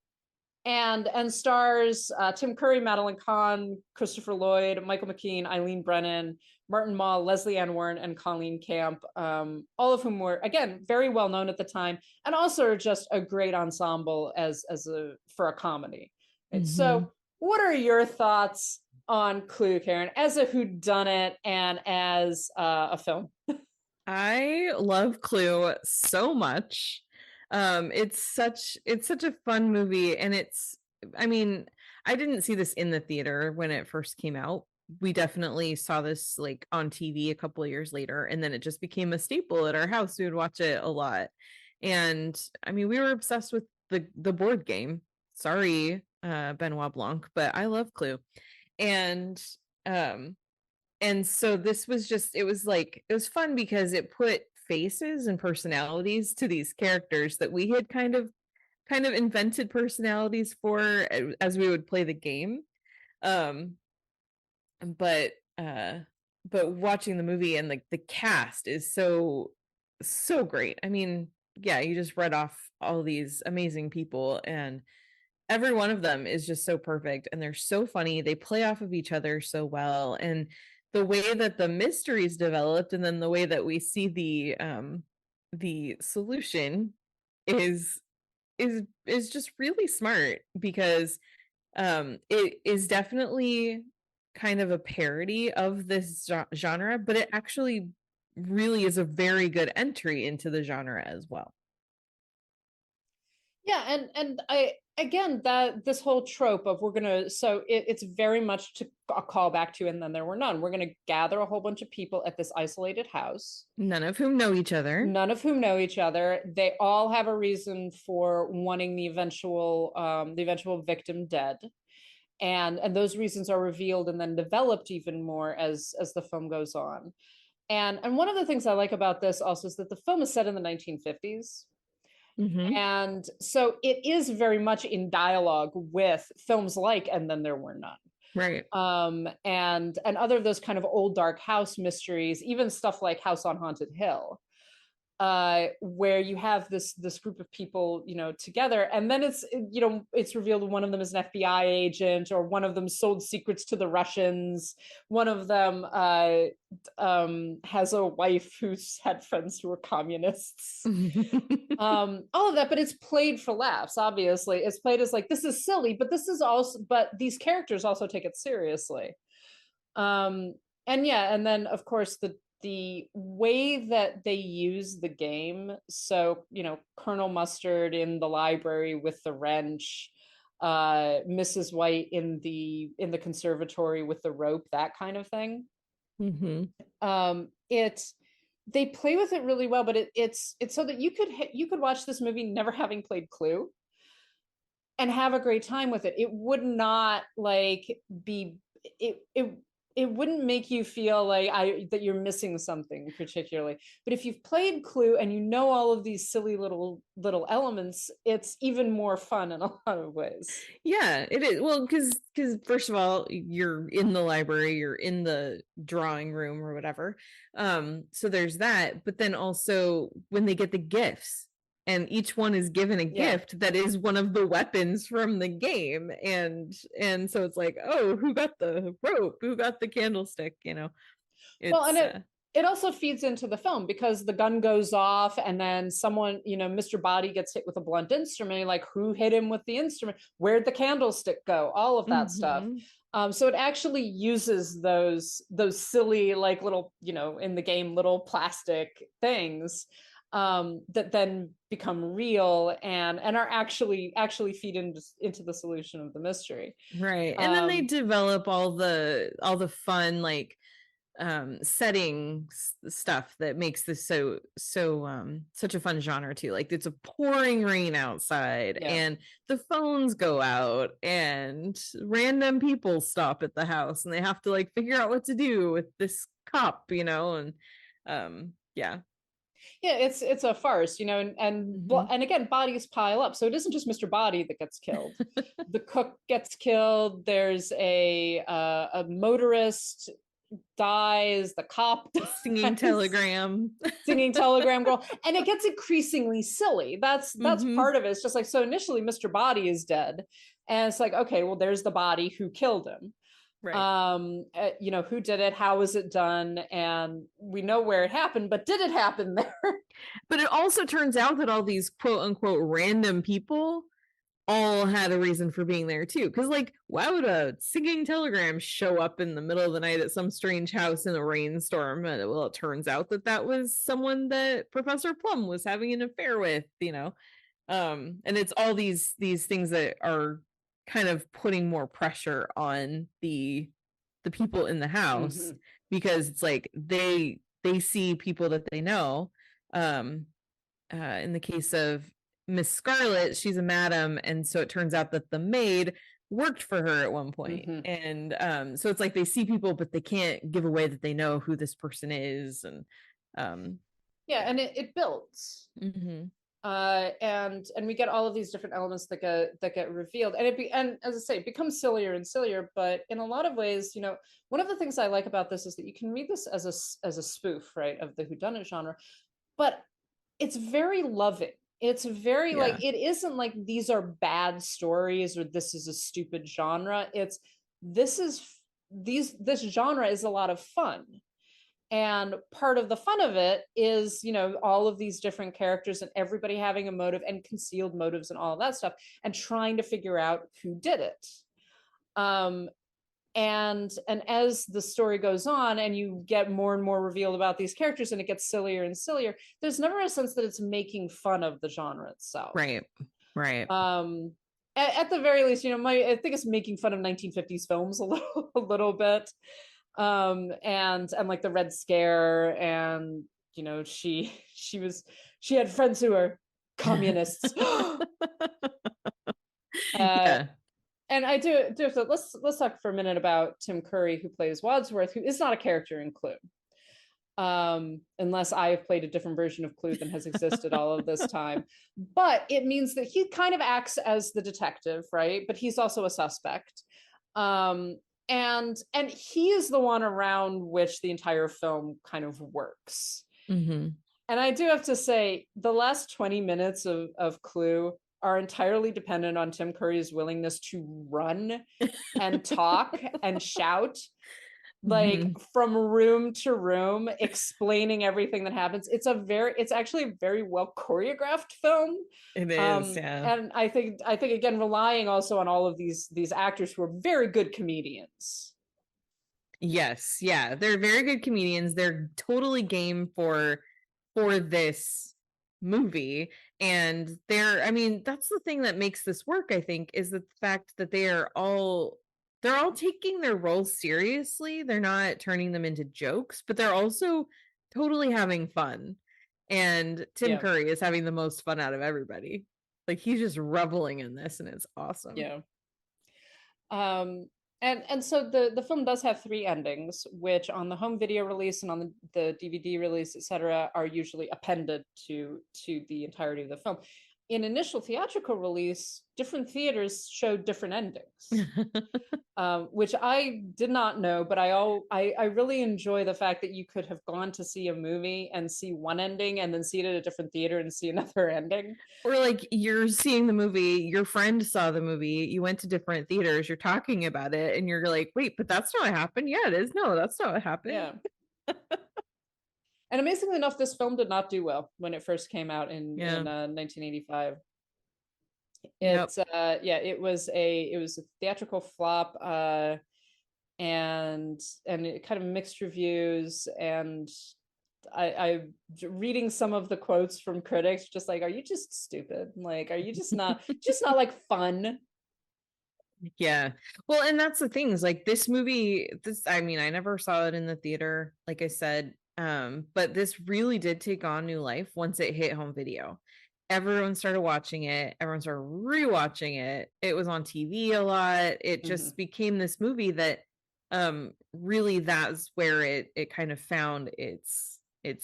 And stars Tim Curry, Madeline Kahn, Christopher Lloyd, Michael McKean, Eileen Brennan, Martin Mull, Leslie Ann Warren, and Colleen Camp, all of whom were, again, very well known at the time, and also are just a great ensemble for a comedy. And so, what are your thoughts on Clue, Karen, as a whodunit and as a film? I love Clue so much. It's such a fun movie, and I didn't see this in the theater when it first came out. We definitely saw this like on TV a couple of years later, and then it just became a staple at our house. We would watch it a lot, and we were obsessed with the board game. Sorry, Benoit Blanc, but I love Clue. And so this was it was fun because it put faces and personalities to these characters that we had kind of invented personalities for as we would play the game. But watching the movie, and like the cast is so great. You just read off all these amazing people, and every one of them is just so perfect, and they're so funny. They play off of each other so well, and the way that the mystery is developed, and then the way that we see the solution is just really smart, because it is definitely kind of a parody of this genre, but it actually really is a very good entry into the genre as well. Yeah, and again, that this whole trope of it's very much to a call back to And Then There Were None. We're gonna gather a whole bunch of people at this isolated house, none of whom know each other. They all have a reason for wanting the eventual victim dead, and those reasons are revealed and then developed even more as the film goes on. And one of the things I like about this also is that the film is set in the 1950s. And so it is very much in dialogue with films like And Then There Were None. Right. And other of those kind of old dark house mysteries, even stuff like House on Haunted Hill, where you have this group of people, together, and then it's revealed one of them is an FBI agent, or one of them sold secrets to the Russians. One of them has a wife who's had friends who are communists. All of that, but it's played for laughs. Obviously, it's played as like, this is silly, but these characters also take it seriously. And then of course the way that they use the game. So, Colonel Mustard in the library with the wrench, Mrs. White in the conservatory with the rope, that kind of thing. They play with it really well, but it's so that you could watch this movie never having played Clue. have a great time with it. It would not like be it wouldn't make you feel like that you're missing something particularly. But if you've played Clue and you know all of these silly little elements, it's even more fun in a lot of ways. Yeah, it is. Well, because first of all, you're in the library, you're in the drawing room or whatever. So there's that. But then also when they get the gifts, and each one is given a gift that is one of the weapons from the game, and so it's like, oh, who got the rope, who got the candlestick, you know. Well, and it also feeds into the film because the gun goes off and then someone, you know, Mr. Body gets hit with a blunt instrument, like who hit him with the instrument, where'd the candlestick go, all of that stuff. So it actually uses those silly, like little, you know, in the game, little plastic things that then become real and are actually feed into the solution of the mystery. Right. And then they develop all the fun, like setting stuff that makes this so such a fun genre too. Like it's a pouring rain outside and the phones go out and random people stop at the house and they have to like figure out what to do with this cop, you know. And it's a farce, you know, and again, bodies pile up, so it isn't just Mr. Body that gets killed. The cook gets killed, there's a motorist dies, the cop dies, singing telegram girl, and it gets increasingly silly. That's part of it. It's just like, so initially Mr. Body is dead and it's like, okay, well, there's the body, who killed him, right? You know, who did it, how was it done, and we know where it happened, but did it happen there? But it also turns out that all these quote unquote random people all had a reason for being there too, because like, why would a singing telegram show up in the middle of the night at some strange house in a rainstorm? Well, it turns out that was someone that Professor Plum was having an affair with, you know. And it's all these things that are kind of putting more pressure on the people in the house, because it's like they see people that they know. In the case of Miss Scarlet, she's a madam, and so it turns out that the maid worked for her at one point. And so it's like they see people, but they can't give away that they know who this person is. And and it builds. And we get all of these different elements that get revealed, and as I say, it becomes sillier and sillier. But in a lot of ways, you know, one of the things I like about this is that you can read this as a spoof, right, of the whodunit genre, but it's very loving. It's very like, it isn't like these are bad stories or this is a stupid genre. It's this genre is a lot of fun. And part of the fun of it is, you know, all of these different characters and everybody having a motive and concealed motives and all of that stuff and trying to figure out who did it. And as the story goes on and you get more and more revealed about these characters and it gets sillier and sillier, there's never a sense that it's making fun of the genre itself. Right. At the very least, you know, I think it's making fun of 1950s films a little bit. And like the Red Scare, and you know, she had friends who are communists. And I do so let's talk for a minute about Tim Curry, who plays Wadsworth, who is not a character in Clue. Unless I have played a different version of Clue than has existed all of this time. But it means that he kind of acts as the detective, right? But he's also a suspect. And he is the one around which the entire film kind of works. And I do have to say, the last 20 minutes of Clue are entirely dependent on Tim Curry's willingness to run and talk and shout, like from room to room, explaining everything that happens. It's actually a very well choreographed film. It is, And I think again, relying also on all of these actors who are very good comedians. Yes, yeah, they're very good comedians. They're totally game for this movie, and I mean, that's the thing that makes this work, I think, is the fact that they're all taking their roles seriously. They're not turning them into jokes, but they're also totally having fun, and Tim Curry is having the most fun out of everybody. Like he's just reveling in this, and it's awesome. Yeah. And so the film does have 3 endings, which on the home video release and on the DVD release, etc., are usually appended to the entirety of the film. In initial theatrical release, different theaters showed different endings, which I did not know, but I really enjoy the fact that you could have gone to see a movie and see one ending and then see it at a different theater and see another ending. Or like you're seeing the movie, your friend saw the movie, you went to different theaters, you're talking about it, and you're like, wait, but that's not what happened. Yeah, it is. No, that's not what happened. Yeah. And amazingly enough, this film did not do well when it first came out in 1985. It's it was a theatrical flop, and it kind of mixed reviews, and I reading some of the quotes from critics, just like, are you just stupid? Like, are you just not like fun? Yeah. Well, and that's the thing is like this movie, I mean, I never saw it in the theater, like I said, but this really did take on new life once it hit home video. Everyone started watching it, everyone started rewatching it. It was on TV a lot. It just became this movie that really that's where it kind of found its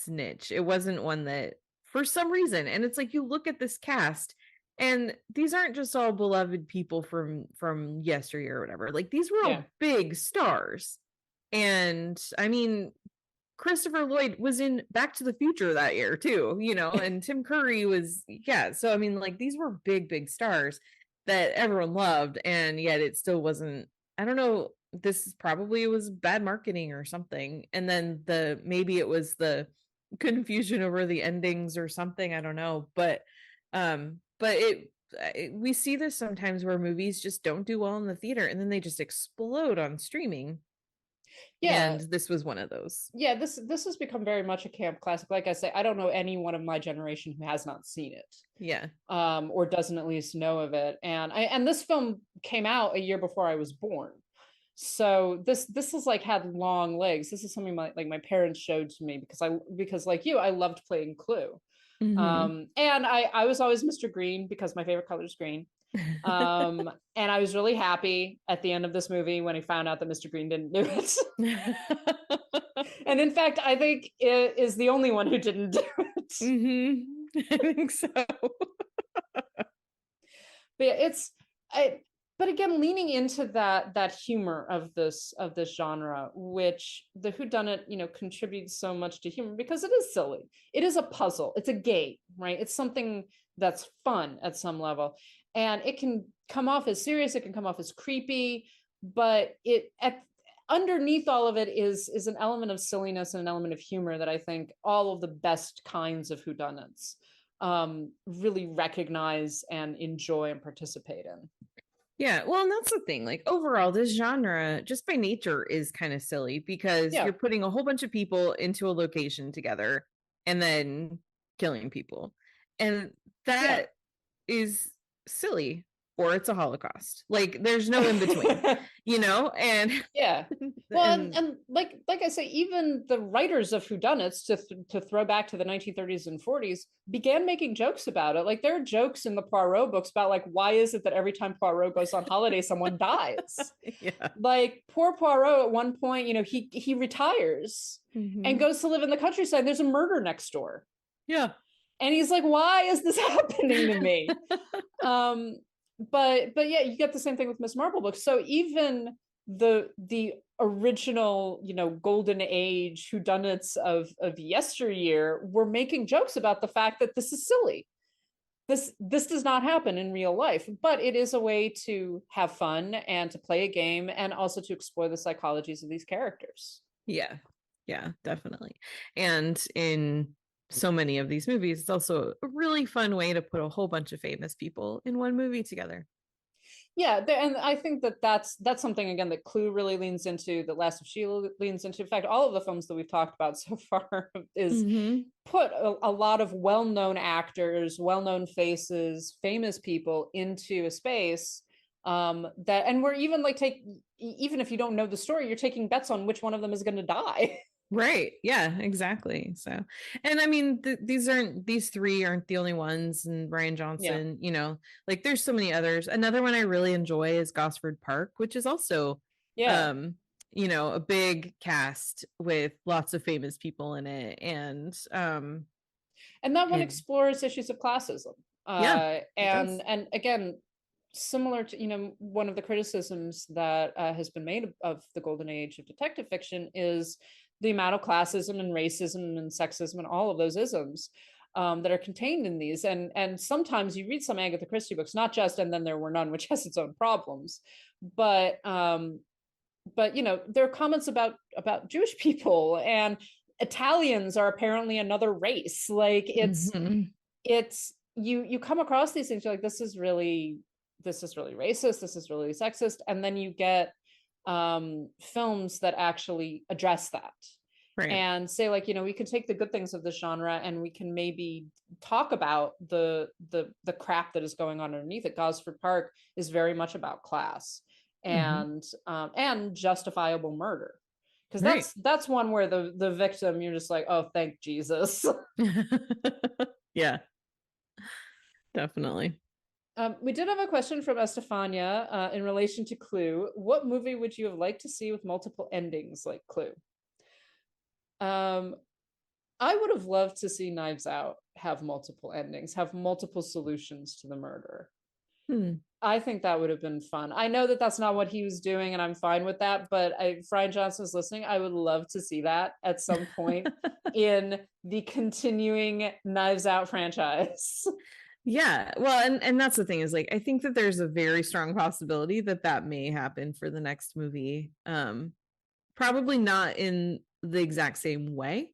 niche. It wasn't one that for some reason, and it's like you look at this cast and these aren't just all beloved people from yesteryear or whatever. Like these were all big stars. And I mean, Christopher Lloyd was in Back to the Future that year too, you know, and Tim Curry was, so I mean, like these were big stars that everyone loved, and yet it still wasn't, I don't know, this probably was bad marketing or something. And then maybe it was the confusion over the endings or something, I don't know, but we see this sometimes where movies just don't do well in the theater and then they just explode on streaming. And this was one of those. This has become very much a camp classic. Like I say, I don't know anyone of my generation who has not seen it. Or doesn't at least know of it. And this film came out a year before I was born. So this is like had long legs. This is something my parents showed to me because like you, I loved playing Clue. And I was always Mr. Green because my favorite color is green. And I was really happy at the end of this movie when I found out that Mr. Green didn't do it. And in fact, I think it is the only one who didn't do it. I think so. But again, leaning into that humor of this genre, which the whodunit, contributes so much to humor because it is silly. It is a puzzle. It's a game, right? It's something that's fun at some level. And it can come off as serious, it can come off as creepy, but underneath all of it is an element of silliness and an element of humor that I think all of the best kinds of whodunits really recognize and enjoy and participate in. Yeah, well, and that's the thing. Like overall, this genre, just by nature, is kind of silly because you're putting a whole bunch of people into a location together and then killing people. And that is silly, or it's a Holocaust. Like there's no in between, and well, and like I say, even the writers of whodunits, to throw back to the 1930s and 40s, began making jokes about it. Like there are jokes in the Poirot books about like, why is it that every time Poirot goes on holiday someone dies? Like poor Poirot at one point, he retires and goes to live in the countryside. There's a murder next door. And he's like, why is this happening to me? But you get the same thing with Miss Marple books. So even the original, golden age whodunits of yesteryear were making jokes about the fact that this is silly. This does not happen in real life, but it is a way to have fun and to play a game and also to explore the psychologies of these characters. Yeah, definitely. And in so many of these movies, it's also a really fun way to put a whole bunch of famous people in one movie together. And I think that's something again that Clue really leans into, that Last of Sheila leans into. In fact, all of the films that we've talked about so far is put a lot of well-known actors, well-known faces, famous people into a space and we're even like even if you don't know the story, you're taking bets on which one of them is going to die. Right. Yeah, exactly. So, and I mean, these three aren't the only ones. And Ryan Yeah. Johnson, like there's so many others. Another one I really enjoy is Gosford Park, which is also, Yeah. a big cast with lots of famous people in it. And that one And explores issues of classism. yeah, it does. And again, similar to one of the criticisms that has been made of the golden age of detective fiction is the amount of classism and racism and sexism and all of those isms that are contained in these. And sometimes you read some Agatha Christie books, not just And Then There Were None, which has its own problems, but there are comments about Jewish people, and Italians are apparently another race. Like Mhm. it's you come across these things, you're like, this is really racist, this is really sexist, and then you get films that actually address that Right. and say, like, we can take the good things of this genre and we can maybe talk about the crap that is going on underneath it. Gosford Park is very much about class Mhm. and justifiable murder, because Right. that's one where the victim, you're just like, oh, thank Jesus. Yeah, definitely. We did have a question from Estefania in relation to Clue. What movie would you have liked to see with multiple endings like Clue? I would have loved to see Knives Out have multiple endings, have multiple solutions to the murder. Hmm. I think that would have been fun. I know that that's not what he was doing, and I'm fine with that. But if Ryan Johnson is listening, I would love to see that at some point in the continuing Knives Out franchise. Yeah, well, and that's the thing, is like I think that there's a very strong possibility that that may happen for the next movie. Probably not in the exact same way,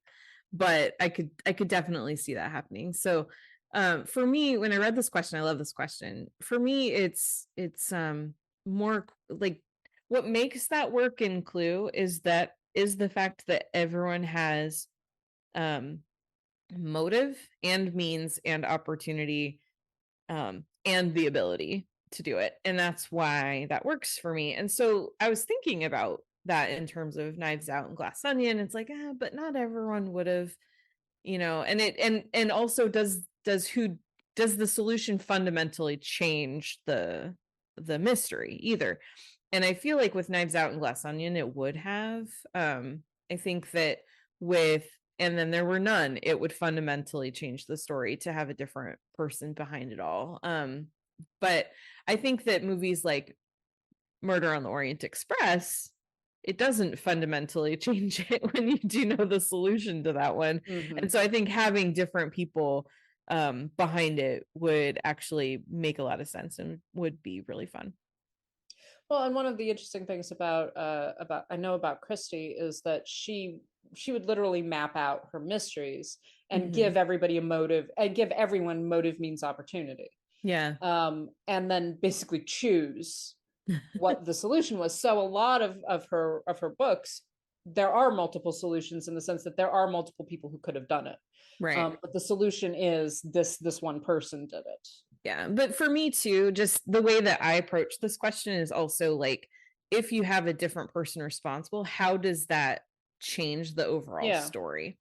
but I could definitely see that happening. So for me, when I read this question, I love this question. For me, it's more like what makes that work in Clue is the fact that everyone has um motive and means and opportunity, and the ability to do it. And that's why that works for me. And so I was thinking about that in terms of Knives Out and Glass Onion. It's like, but not everyone would have, and also does the solution fundamentally change the mystery either? And I feel like with Knives Out and Glass Onion, it would have. I think that with And Then There Were None, it would fundamentally change the story to have a different person behind it all. But I think that movies like Murder on the Orient Express, it doesn't fundamentally change it when you do know the solution to that one. Mhm. And so I think having different people behind it would actually make a lot of sense and would be really fun. Well, and one of the interesting things about I know about Christie is that she would literally map out her mysteries and give Mhm. everybody a motive and give everyone motive means opportunity. Yeah. And then basically choose what the solution was. So a lot of her books, there are multiple solutions in the sense that there are multiple people who could have done it. Right. But the solution is this one person did it. Yeah, but for me too, just the way that I approach this question is also like, if you have a different person responsible, how does that change the overall Yeah. story?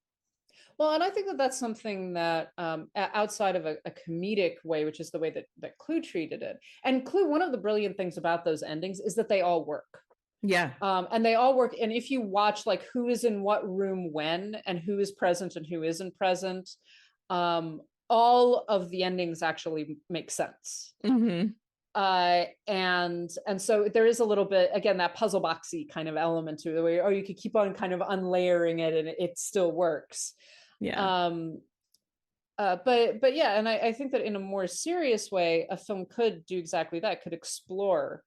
Well, and I think that that's something that outside of a comedic way, which is the way that Clue treated it. And Clue, one of the brilliant things about those endings is that they all work. Yeah. And they all work. And if you watch like who is in what room when and who is present and who isn't present, all of the endings actually make sense. Mm-hmm. And so there is a little bit, again, that puzzle boxy kind of element to it, where you could keep on kind of unlayering it and it still works. Yeah. But yeah, and I think that in a more serious way, a film could do exactly that, could explore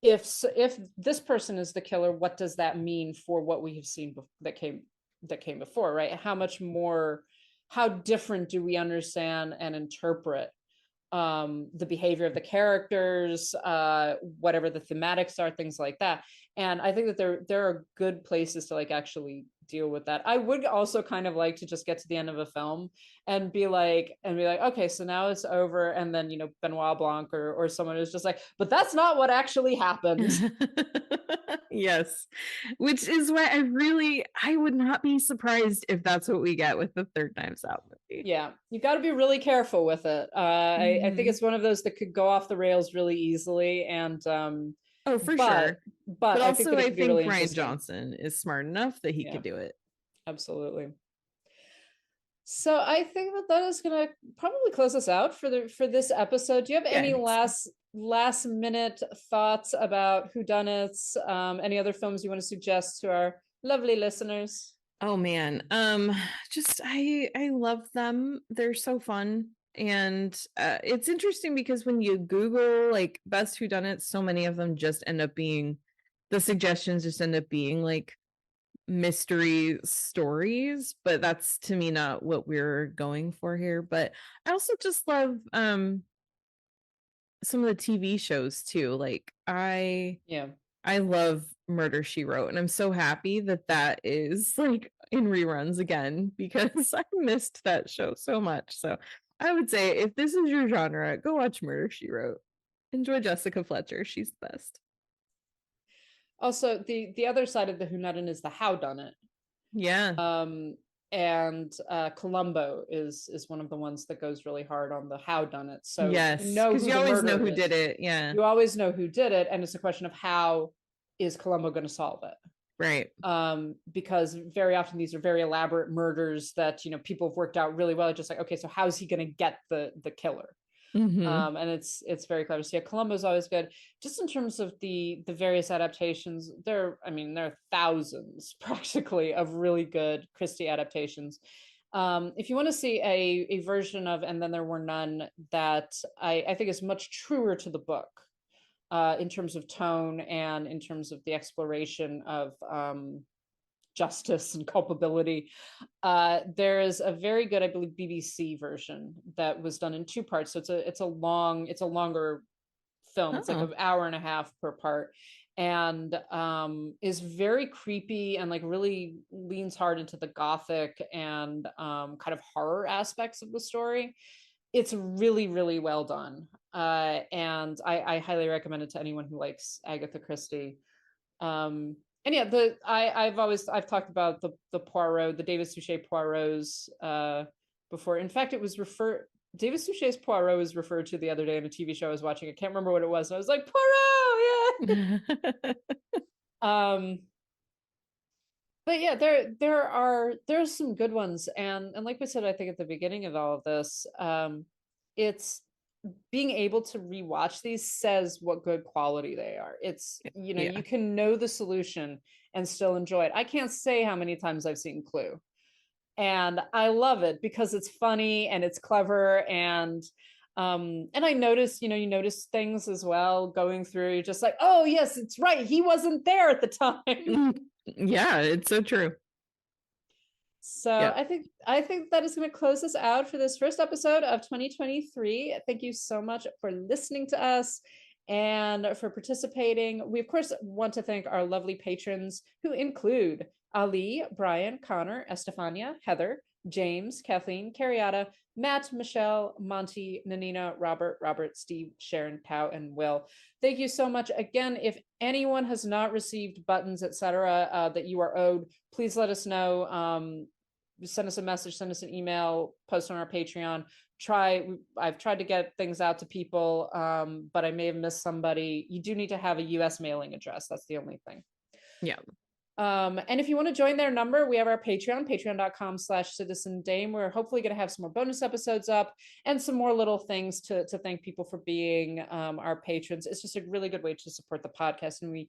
if this person is the killer, what does that mean for what we have seen that came before, right? How different do we understand and interpret the behavior of the characters, whatever the thematics are, things like that. And I think that there are good places to like actually deal with that. I would also kind of like to just get to the end of a film and be like, okay, so now it's over. And then, Benoit Blanc or someone is just like, but that's not what actually happened. Yes, which is why I would not be surprised if that's what we get with the third Knives Out movie. Yeah, you got to be really careful with it. I think it's one of those that could go off the rails really easily, and oh, for sure. But I think also, that it I could be think really Ryan interesting. Johnson is smart enough that he could do it. Absolutely. So I think that is going to probably close us out for this episode. Do you have any last minute thoughts about whodunits? Any other films you want to suggest to our lovely listeners? Oh man, just I love them. They're so fun, and it's interesting because when you Google like best whodunits, so many of them just end up being the suggestions just end up being like mystery stories, but that's to me not what we're going for here. But I also just love some of the TV shows too. Like I love Murder She Wrote, and I'm so happy that is like in reruns again because I missed that show so much. So I would say if this is your genre, go watch Murder She Wrote. Enjoy Jessica Fletcher. She's the best. Also, the other side of the whodunit is the howdunit. Yeah. And Columbo is one of the ones that goes really hard on the howdunit. So yes, because you always know who did it. Yeah, you always know who did it, and it's a question of how is Columbo going to solve it, right? Because very often these are very elaborate murders that people have worked out really well. Just like, okay, so how's he going to get the killer? And it's very clever. So yeah, Columbo's always good. Just in terms of the various adaptations, there are thousands practically of really good Christie adaptations. If you want to see a version of And Then There Were None that I think is much truer to the book in terms of tone and in terms of the exploration of justice and culpability. There is a very good, I believe, BBC version that was done in 2 parts. So it's a longer film. It's like an hour and a half per part, and is very creepy and like really leans hard into the gothic and kind of horror aspects of the story. It's really, really well done. And I highly recommend it to anyone who likes Agatha Christie. And yeah, I've talked about the Poirot, the David Suchet Poirots before. In fact, David Suchet's Poirot was referred to the other day in a TV show I was watching. I can't remember what it was. And I was like, Poirot, yeah. But yeah, there are some good ones, and like we said, I think at the beginning of all of this, it's being able to rewatch these says what good quality they are. It's you can know the solution and still enjoy it. I can't say how many times I've seen Clue, and I love it because it's funny and it's clever, and I notice you notice things as well going through. You're just like, oh yes, it's right, he wasn't there at the time. Yeah, it's so true. So yeah. I think that is going to close us out for this first episode of 2023. Thank you so much for listening to us and for participating. We of course want to thank our lovely patrons, who include Ali, Brian, Connor, Estefania, Heather, James, Kathleen, Carriata, Matt, Michelle, Monty, Nanina, Robert, Steve, Sharon, Tao, and Will. Thank you so much. Again, if anyone has not received buttons, etc., that you are owed, please let us know. Send us a message, send us an email, post on our Patreon. I've tried to get things out to people, but I may have missed somebody. You do need to have a US mailing address. That's the only thing. Yeah. And if you want to join their number, we have our Patreon, patreon.com/citizendame. We're hopefully going to have some more bonus episodes up and some more little things to thank people for being our patrons. It's just a really good way to support the podcast, and we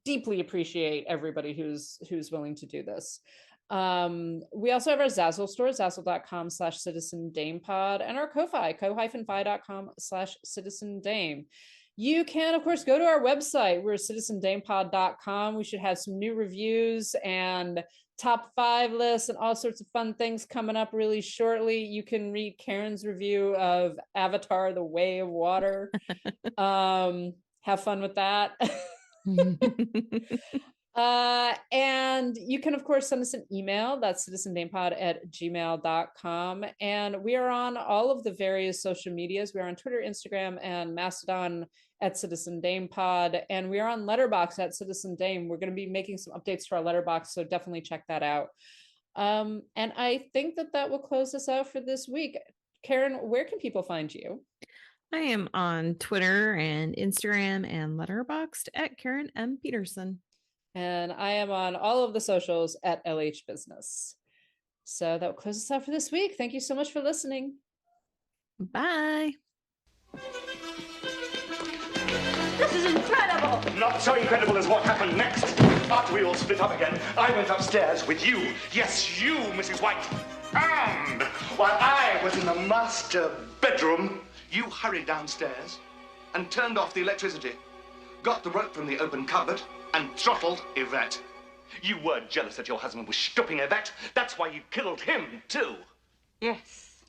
deeply appreciate everybody who's willing to do this. We also have our Zazzle store, zazzle.com/citizendamepod, and our Ko-Fi, ko-fi.com/citizendame. You can, of course, go to our website. We're citizendamepod.com. We should have some new reviews and top 5 lists and all sorts of fun things coming up really shortly. You can read Karen's review of Avatar: The Way of Water. Have fun with that. And you can, of course, send us an email. That's citizendamepod@gmail.com. And we are on all of the various social medias. We are on Twitter, Instagram, and Mastodon at Citizen Dame Pod, and we are on Letterboxd at Citizen Dame. We're going to be making some updates to our Letterboxd, so definitely check that out. And I think that will close us out for this week. Karen, where can people find you? I am on Twitter and Instagram and Letterboxd at Karen M. Peterson. And I am on all of the socials at LH Business. So that will close us out for this week. Thank you so much for listening. Bye. This is incredible! Not so incredible as what happened next. After we all split up again, I went upstairs with you. Yes, you, Mrs. White. And while I was in the master bedroom, you hurried downstairs and turned off the electricity, got the rope from the open cupboard, and throttled Yvette. You were jealous that your husband was stopping Yvette. That's why you killed him, too. Yes.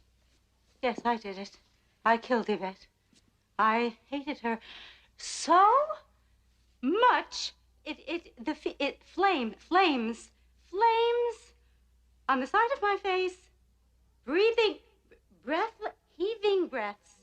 Yes, I did it. I killed Yvette. I hated her so much. Flames on the side of my face, heaving breaths